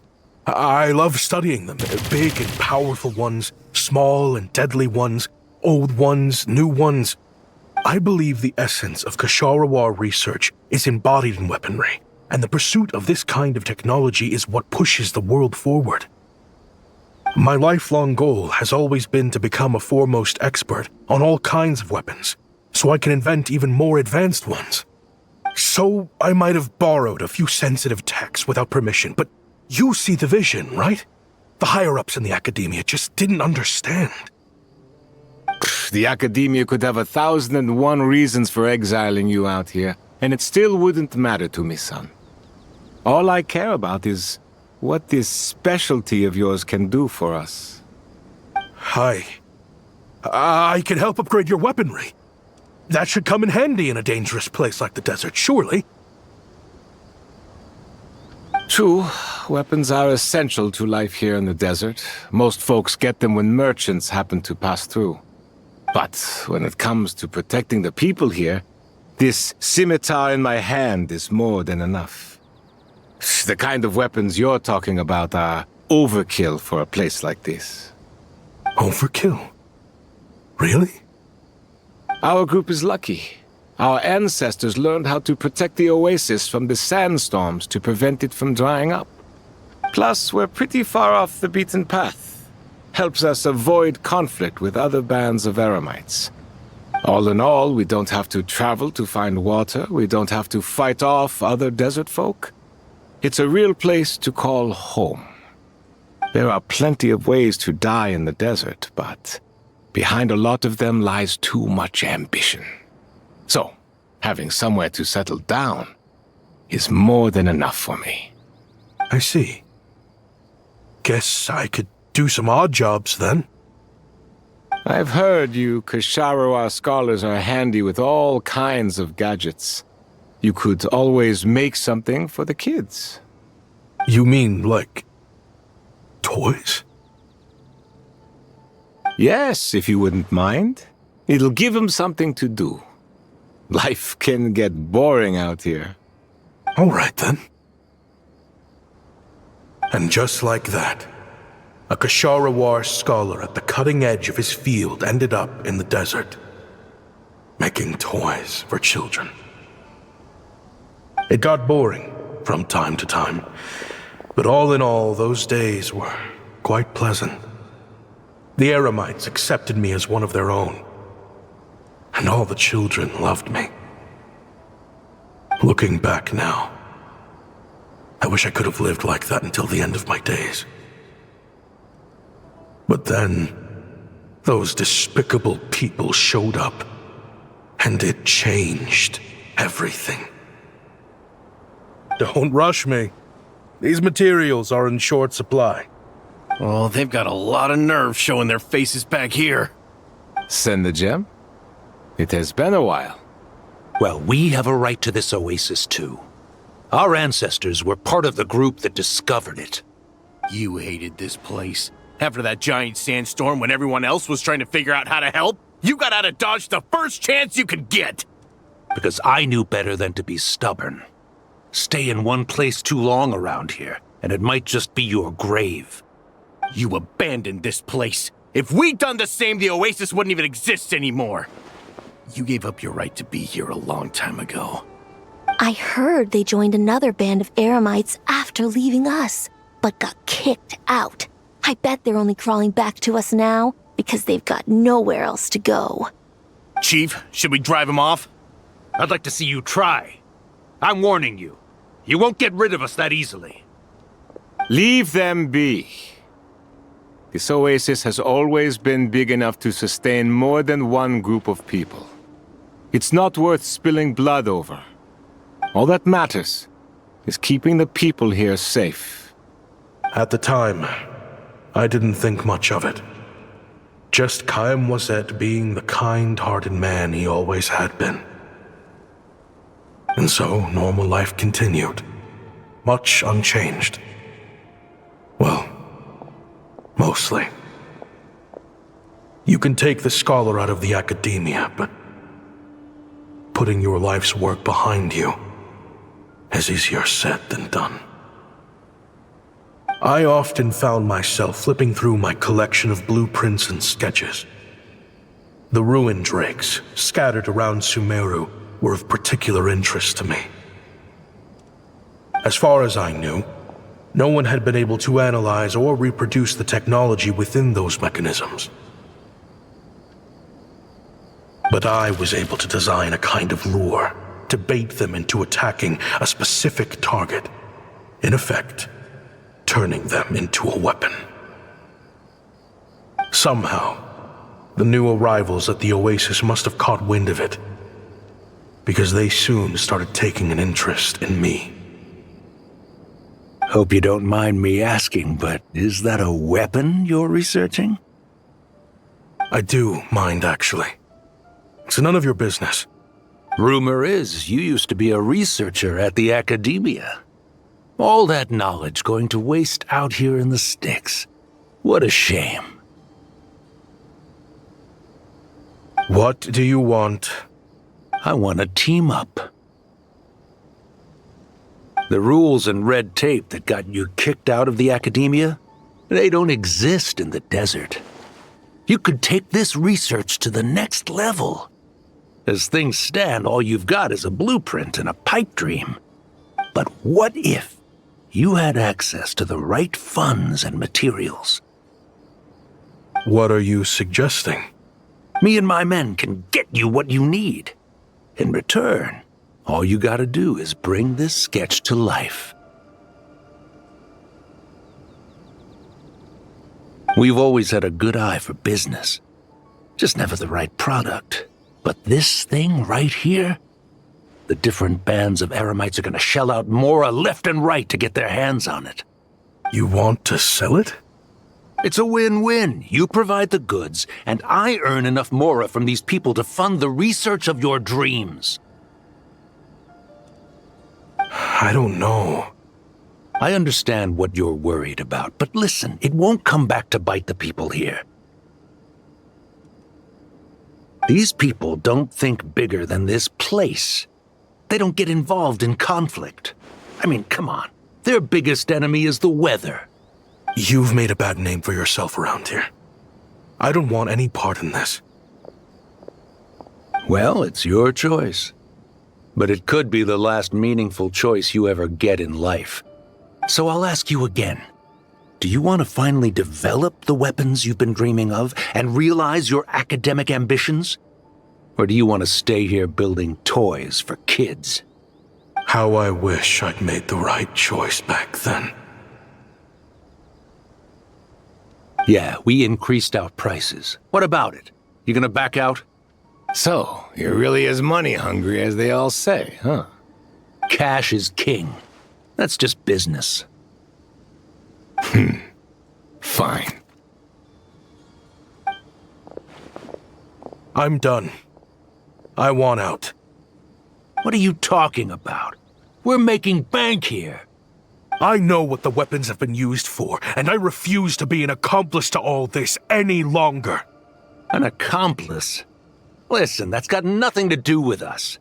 I: I love studying them. Big and powerful ones, small and deadly ones, old ones, new ones. I believe the essence of Kashara War research is embodied in weaponry, and the pursuit of this kind of technology is what pushes the world forward. My lifelong goal has always been to become a foremost expert on all kinds of weapons, so I can invent even more advanced ones. So I might have borrowed a few sensitive techs without permission, but you see the vision, right? The higher-ups in the academia just didn't understand.
O: The academia could have 1,001 reasons for exiling you out here, and it still wouldn't matter to me, son. All I care about is what this specialty of yours can do for us.
I: Hi. I can help upgrade your weaponry. That should come in handy in a dangerous place like the desert, surely.
O: True, weapons are essential to life here in the desert. Most folks get them when merchants happen to pass through. But when it comes to protecting the people here, this scimitar in my hand is more than enough. The kind of weapons you're talking about are overkill for a place like this.
I: Overkill? Really?
O: Our group is lucky. Our ancestors learned how to protect the oasis from the sandstorms to prevent it from drying up. Plus, we're pretty far off the beaten path. Helps us avoid conflict with other bands of eremites. All in all, we don't have to travel to find water, we don't have to fight off other desert folk. It's a real place to call home. There are plenty of ways to die in the desert, but behind a lot of them lies too much ambition. So, having somewhere to settle down is more than enough for me.
I: I see. Guess I could do some odd jobs then.
O: I've heard you Kashara scholars are handy with all kinds of gadgets. You could always make something for the kids.
I: You mean, like, toys?
O: Yes, if you wouldn't mind. It'll give them something to do. Life can get boring out here.
I: All right, then. And just like that, a Kashara War scholar at the cutting edge of his field ended up in the desert. making toys for children. It got boring from time to time, but all in all, those days were quite pleasant. The Eremites accepted me as one of their own, and all the children loved me. Looking back now, I wish I could have lived like that until the end of my days. But then, those despicable people showed up, and it changed everything. Don't rush me. These materials are in short supply.
P: Oh, they've got a lot of nerve showing their faces back here.
O: Send the gem? It has been a while.
Q: Well, we have a right to this oasis too. Our ancestors were part of the group that discovered it.
P: You hated this place. After that giant sandstorm when everyone else was trying to figure out how to help, you got out of Dodge the first chance you could get!
Q: Because I knew better than to be stubborn. Stay in one place too long around here, and it might just be your grave.
P: You abandoned this place. If we'd done the same, the oasis wouldn't even exist anymore. You gave up your right to be here a long time ago.
N: I heard they joined another band of Eremites after leaving us, but got kicked out. I bet they're only crawling back to us now because they've got nowhere else to go.
P: Chief, should we drive him off?
Q: I'd like to see you try. I'm warning you. You won't get rid of us that easily.
O: Leave them be. This oasis has always been big enough to sustain more than one group of people. It's not worth spilling blood over. All that matters is keeping the people here safe.
I: At the time, I didn't think much of it. Just Chaim Wazet being the kind-hearted man he always had been. And so, normal life continued, much unchanged. Well, mostly. You can take the scholar out of the academia, but putting your life's work behind you is easier said than done. I often found myself flipping through my collection of blueprints and sketches. The ruin drakes scattered around Sumeru were of particular interest to me. As far as I knew, no one had been able to analyze or reproduce the technology within those mechanisms. But I was able to design a kind of lure to bait them into attacking a specific target, in effect, turning them into a weapon. Somehow, the new arrivals at the oasis must have caught wind of it, because they soon started taking an interest in me.
Q: Hope you don't mind me asking, but is that a weapon you're researching?
I: I do mind, actually. It's none of your business.
Q: Rumor is you used to be a researcher at the academia. All that knowledge going to waste out here in the sticks. What a shame.
I: What do you want?
Q: I want to team up. The rules and red tape that got you kicked out of the academia, they don't exist in the desert. You could take this research to the next level. As things stand, all you've got is a blueprint and a pipe dream. But what if you had access to the right funds and materials?
I: What are you suggesting?
Q: Me and my men can get you what you need. In return, all you gotta do is bring this sketch to life. We've always had a good eye for business. Just never the right product. But this thing right here, the different bands of Eremites are gonna shell out Mora left and right to get their hands on it.
I: You want to sell it?
Q: It's a win-win. You provide the goods, and I earn enough Mora from these people to fund the research of your dreams.
I: I don't know.
Q: I understand what you're worried about, but listen, it won't come back to bite the people here. These people don't think bigger than this place. They don't get involved in conflict. I mean, come on. Their biggest enemy is the weather.
I: You've made a bad name for yourself around here. I don't want any part in this.
Q: Well, it's your choice. But it could be the last meaningful choice you ever get in life. So I'll ask you again. Do you want to finally develop the weapons you've been dreaming of and realize your academic ambitions? Or do you want to stay here building toys for kids?
I: How I wish I'd made the right choice back then.
Q: Yeah, we increased our prices. What about it? You gonna back out?
O: So, you're really as money hungry as they all say, huh?
Q: Cash is king. That's just business.
O: Fine.
I: I'm done. I want out.
Q: What are you talking about? We're making bank here.
I: I know what the weapons have been used for, and I refuse to be an accomplice to all this any longer.
Q: An accomplice? Listen, that's got nothing to do with us.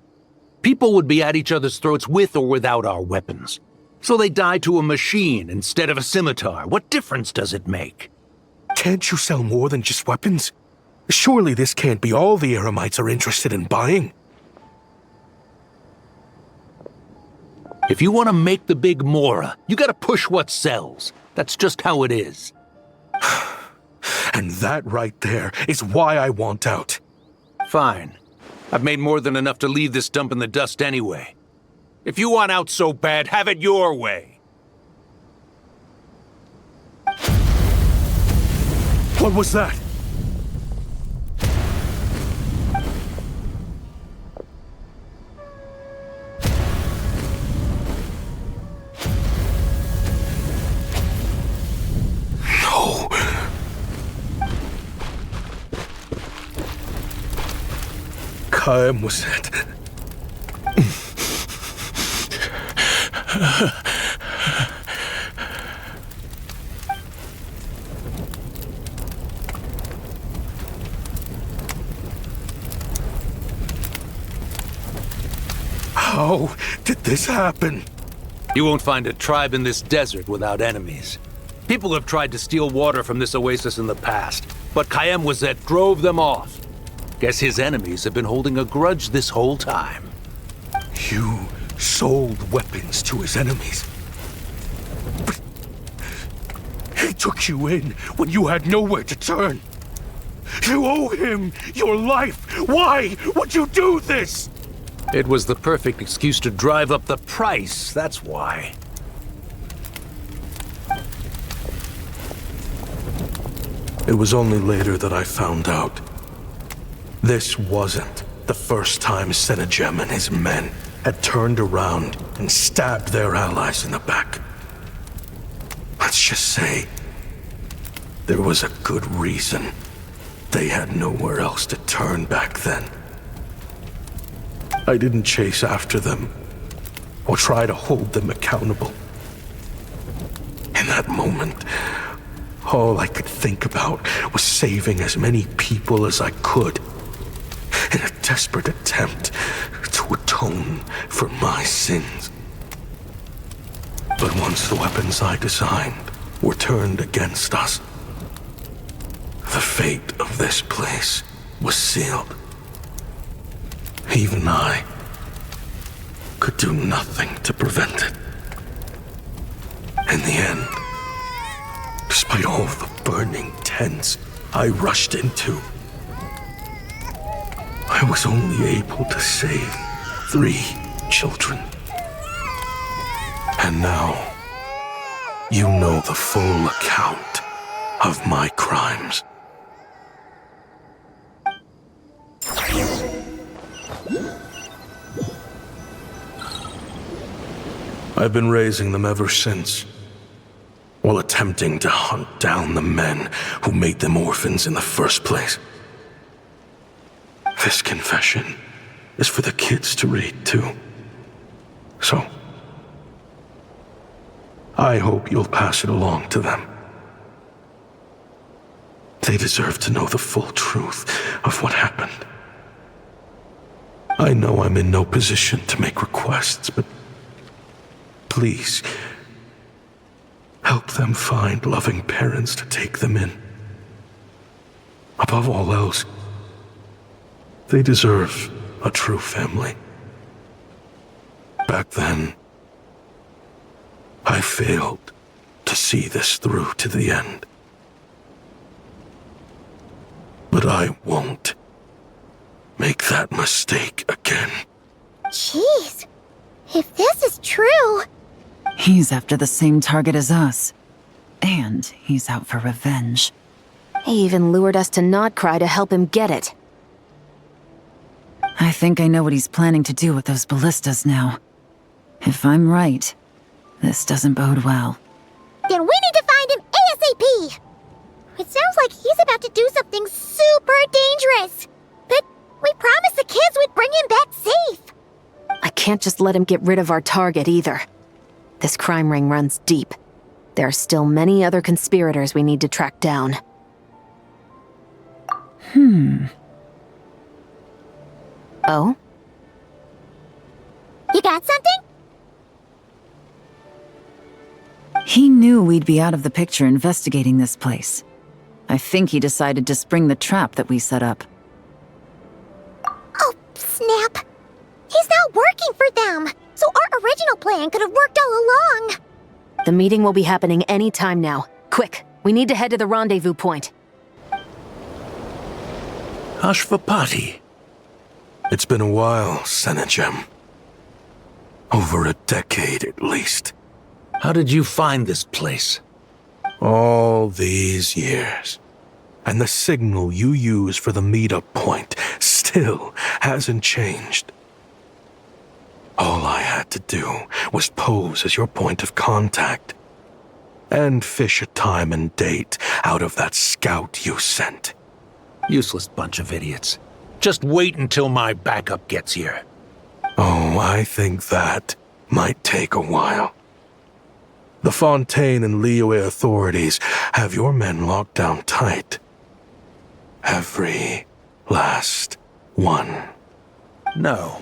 Q: People would be at each other's throats with or without our weapons. So they die to a machine instead of a scimitar. What difference does it make?
I: Can't you sell more than just weapons? Surely this can't be all the Eremites are interested in buying.
Q: If you want to make the big Mora, you gotta push what sells. That's just how it is.
I: And that right there is why I want out.
Q: Fine. I've made more than enough to leave this dump in the dust anyway. If you want out so bad, have it your way.
I: What was that? No. Kaem was it. How did this happen?
Q: You won't find a tribe in this desert without enemies. People have tried to steal water from this oasis in the past, but Kaem Wazet drove them off. Guess his enemies have been holding a grudge this whole time.
I: You sold weapons to his enemies. But he took you in when you had nowhere to turn. You owe him your life. Why would you do this?
Q: It was the perfect excuse to drive up the price, that's why.
I: It was only later that I found out. This wasn't the first time Senegem and his men had turned around and stabbed their allies in the back. Let's just say, there was a good reason they had nowhere else to turn back then. I didn't chase after them or try to hold them accountable. In that moment, all I could think about was saving as many people as I could in a desperate attempt to atone for my sins. But once the weapons I designed were turned against us, the fate of this place was sealed. Even I could do nothing to prevent it. In the end, despite all the burning tents I rushed into, I was only able to save 3 children. And now, you know the full account of my crimes. I've been raising them ever since, while attempting to hunt down the men who made them orphans in the first place. This confession is for the kids to read, too. So, I hope you'll pass it along to them. They deserve to know the full truth of what happened. I know I'm in no position to make requests, but please, help them find loving parents to take them in. Above all else, They deserve a true family. Back then, I failed to see this through to the end. But I won't make that mistake again.
B: Jeez. If this is true...
D: He's after the same target as us. And he's out for revenge.
E: He even lured us to Nodcry to help him get it.
D: I think I know what he's planning to do with those ballistas now. If I'm right, this doesn't bode well.
B: Then we need to find him ASAP! It sounds like he's about to do something super dangerous. But we promised the kids we'd bring him back safe.
E: I can't just let him get rid of our target either. This crime ring runs deep. There are still many other conspirators we need to track down. Oh?
B: You got something?
D: He knew we'd be out of the picture investigating this place. I think he decided to spring the trap that we set up.
B: Oh, snap. He's not working for them, so our original plan could have worked all along.
E: The meeting will be happening any time now. Quick, we need to head to the rendezvous point.
Q: Ashvapati.
I: It's been a while, Senegem. Over a decade at least.
Q: How did you find this place?
I: All these years. And the signal you use for the meetup point still hasn't changed. All I had to do was pose as your point of contact. And fish a time and date out of that scout you sent.
Q: Useless bunch of idiots. Just wait until my backup gets here.
I: Oh, I think that might take a while. The Fontaine and Liyue authorities have your men locked down tight. Every last one.
Q: No.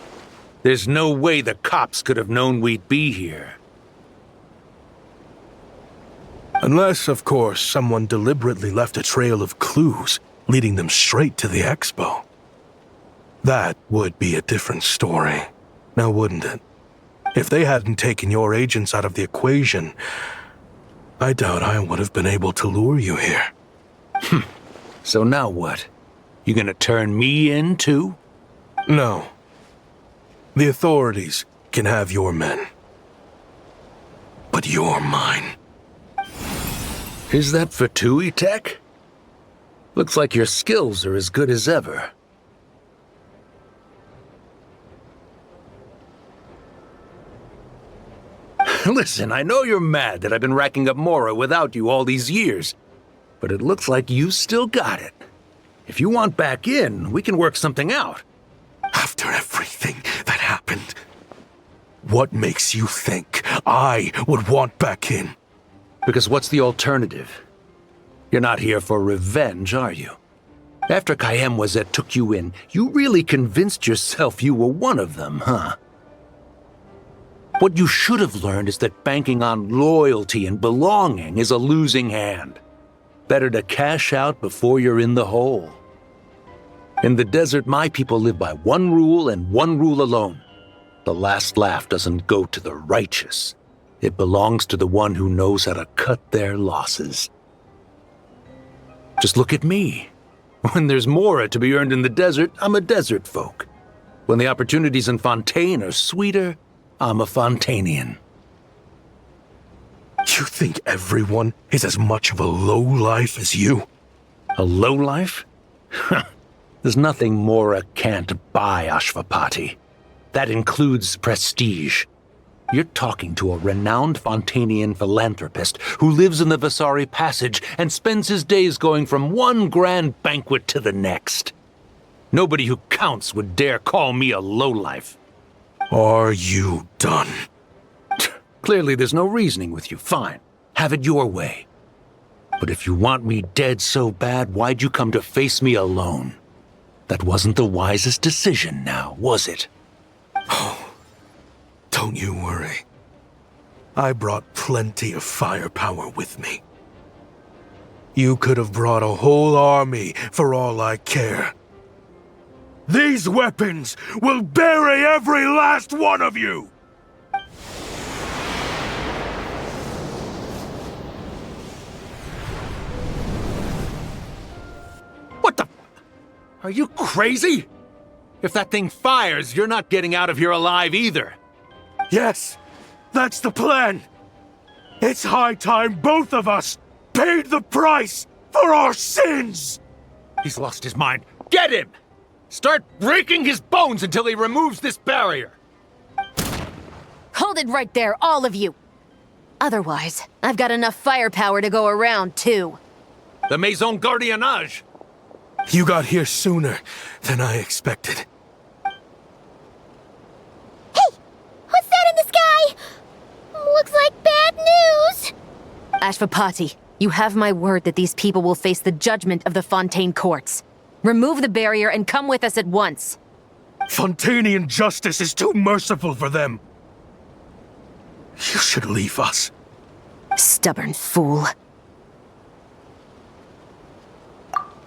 Q: There's no way the cops could have known we'd be here.
I: Unless, of course, someone deliberately left a trail of clues leading them straight to the expo. That would be a different story, now wouldn't it? If they hadn't taken your agents out of the equation, I doubt I would have been able to lure you here.
Q: So now what? You gonna turn me in, too?
I: No. The authorities can have your men. But you're mine.
Q: Is that Fatui tech? Looks like your skills are as good as ever. Listen, I know you're mad that I've been racking up Mora without you all these years, but it looks like you still got it. If you want back in, we can work something out.
I: After everything that happened, what makes you think I would want back in?
Q: Because what's the alternative? You're not here for revenge, are you? After Kayemwazet took you in, you really convinced yourself you were one of them, huh? What you should have learned is that banking on loyalty and belonging is a losing hand. Better to cash out before you're in the hole. In the desert, my people live by one rule and one rule alone. The last laugh doesn't go to the righteous. It belongs to the one who knows how to cut their losses. Just look at me. When there's Mora to be earned in the desert, I'm a desert folk. When the opportunities in Fontaine are sweeter, I'm a Fontanian.
I: You think everyone is as much of a lowlife as you?
Q: A lowlife? There's nothing Mora can't buy, Ashvapati. That includes prestige. You're talking to a renowned Fontanian philanthropist who lives in the Vasari Passage and spends his days going from one grand banquet to the next. Nobody who counts would dare call me a lowlife.
I: Are you done?
Q: Clearly there's no reasoning with you. Fine. Have it your way. But if you want me dead so bad, why'd you come to face me alone? That wasn't the wisest decision now, was it?
I: Oh, don't you worry. I brought plenty of firepower with me. You could have brought a whole army for all I care. These weapons will bury every last one of you!
Q: What the? Are you crazy? If that thing fires, you're not getting out of here alive either.
I: Yes, that's the plan. It's high time both of us paid the price for our sins!
Q: He's lost his mind. Get him! Start breaking his bones until he removes this barrier!
E: Hold it right there, all of you! Otherwise, I've got enough firepower to go around, too.
Q: The Maison Gardiennage!
I: You got here sooner than I expected.
B: Hey! What's that in the sky? Looks like bad news!
E: Ashvapati, you have my word that these people will face the judgment of the Fontaine courts. Remove the barrier and come with us at once.
I: Fontainian justice is too merciful for them. You should leave us.
E: Stubborn fool.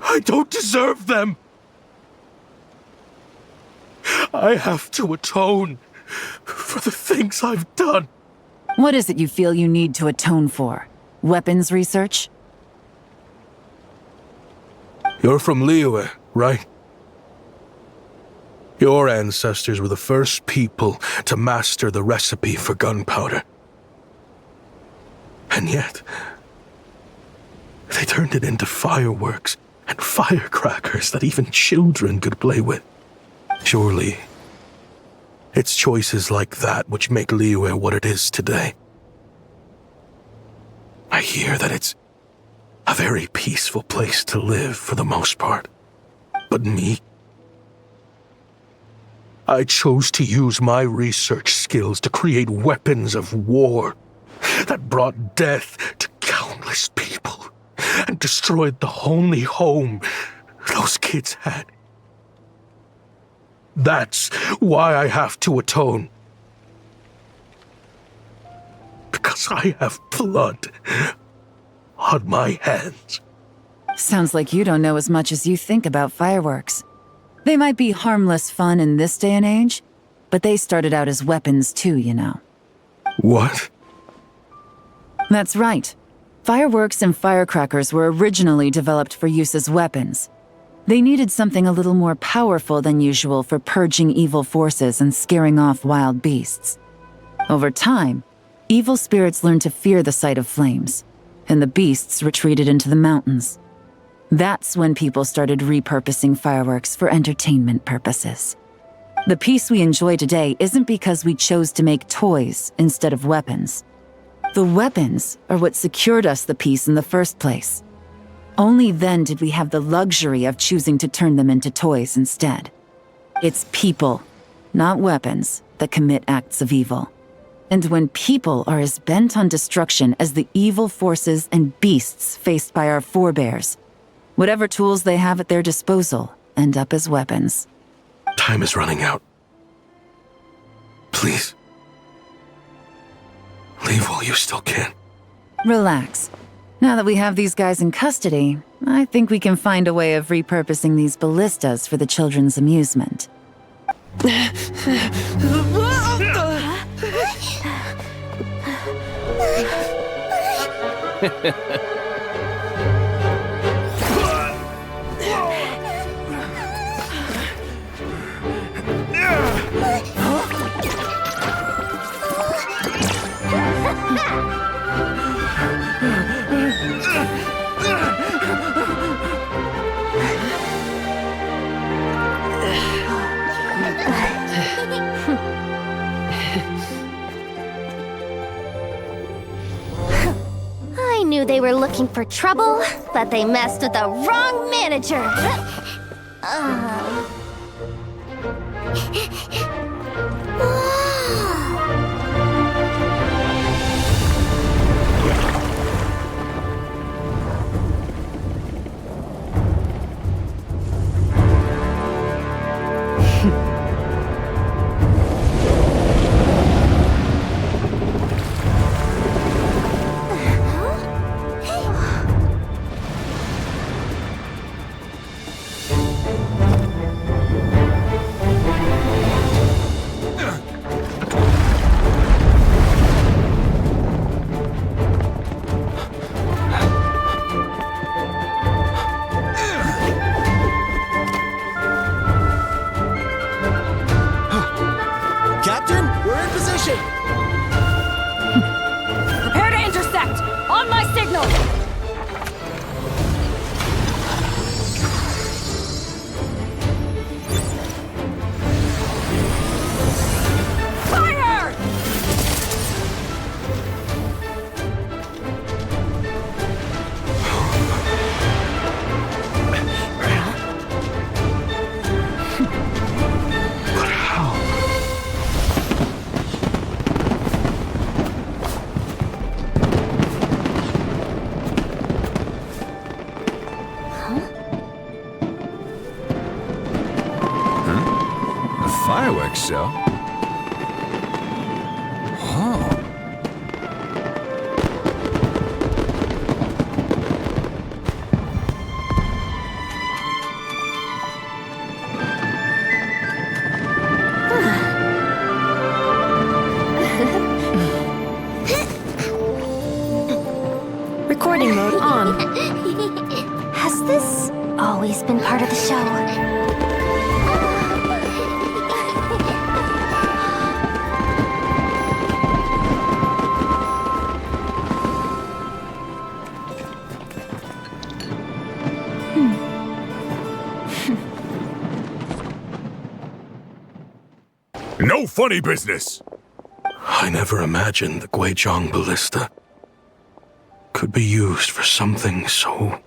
I: I don't deserve them. I have to atone for the things I've done.
D: What is it you feel you need to atone for? Weapons research?
I: You're from Liyue, right? Your ancestors were the first people to master the recipe for gunpowder. And yet, they turned it into fireworks and firecrackers that even children could play with. Surely, it's choices like that which make Liyue what it is today. I hear that it's a very peaceful place to live for the most part. But me? I chose to use my research skills to create weapons of war that brought death to countless people and destroyed the only home those kids had. That's why I have to atone. Because I have blood on my hands.
D: Sounds like you don't know as much as you think about fireworks. They might be harmless fun in this day and age, but they started out as weapons too, you know.
I: What?
D: That's right. Fireworks and firecrackers were originally developed for use as weapons. They needed something a little more powerful than usual for purging evil forces and scaring off wild beasts. Over time, evil spirits learned to fear the sight of flames, and the beasts retreated into the mountains. That's when people started repurposing fireworks for entertainment purposes. The peace we enjoy today isn't because we chose to make toys instead of weapons. The weapons are what secured us the peace in the first place. Only then did we have the luxury of choosing to turn them into toys instead. It's people, not weapons, that commit acts of evil. And when people are as bent on destruction as the evil forces and beasts faced by our forebears, whatever tools they have at their disposal end up as weapons.
I: Time is running out. Please. Leave while you still can.
D: Relax. Now that we have these guys in custody, I think we can find a way of repurposing these ballistas for the children's amusement.
N: I knew they were looking for trouble, but they messed with the wrong manager.
G: Genshin! Prepare to intersect! On my signal! Fire!
I: But how?
R: A fireworks show? Oh.
C: Recording mode on.
N: Has this always been part of the show?
I: No funny business! I never imagined the Guizhong ballista could be used for something so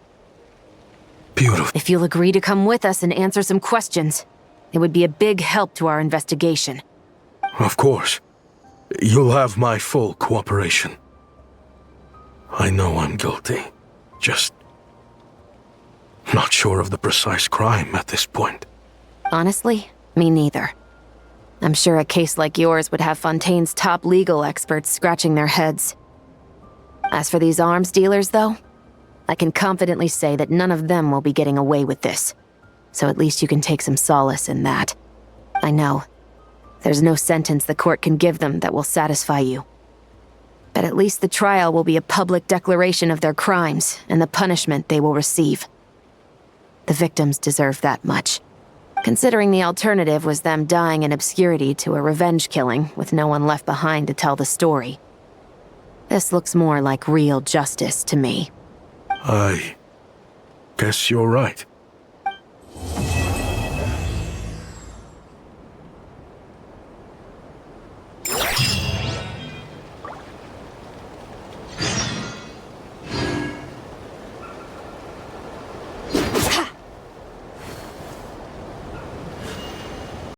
I: beautiful.
E: If you'll agree to come with us and answer some questions, it would be a big help to our investigation.
I: Of course. You'll have my full cooperation. I know I'm guilty. Just not sure of the precise crime at this point.
E: Honestly, me neither. I'm sure a case like yours would have Fontaine's top legal experts scratching their heads. As for these arms dealers, though, I can confidently say that none of them will be getting away with this. So at least you can take some solace in that. I know. There's no sentence the court can give them that will satisfy you. But at least the trial will be a public declaration of their crimes and the punishment they will receive. The victims deserve that much. Considering the alternative was them dying in obscurity to a revenge killing with no one left behind to tell the story. This looks more like real justice to me.
I: I guess you're right.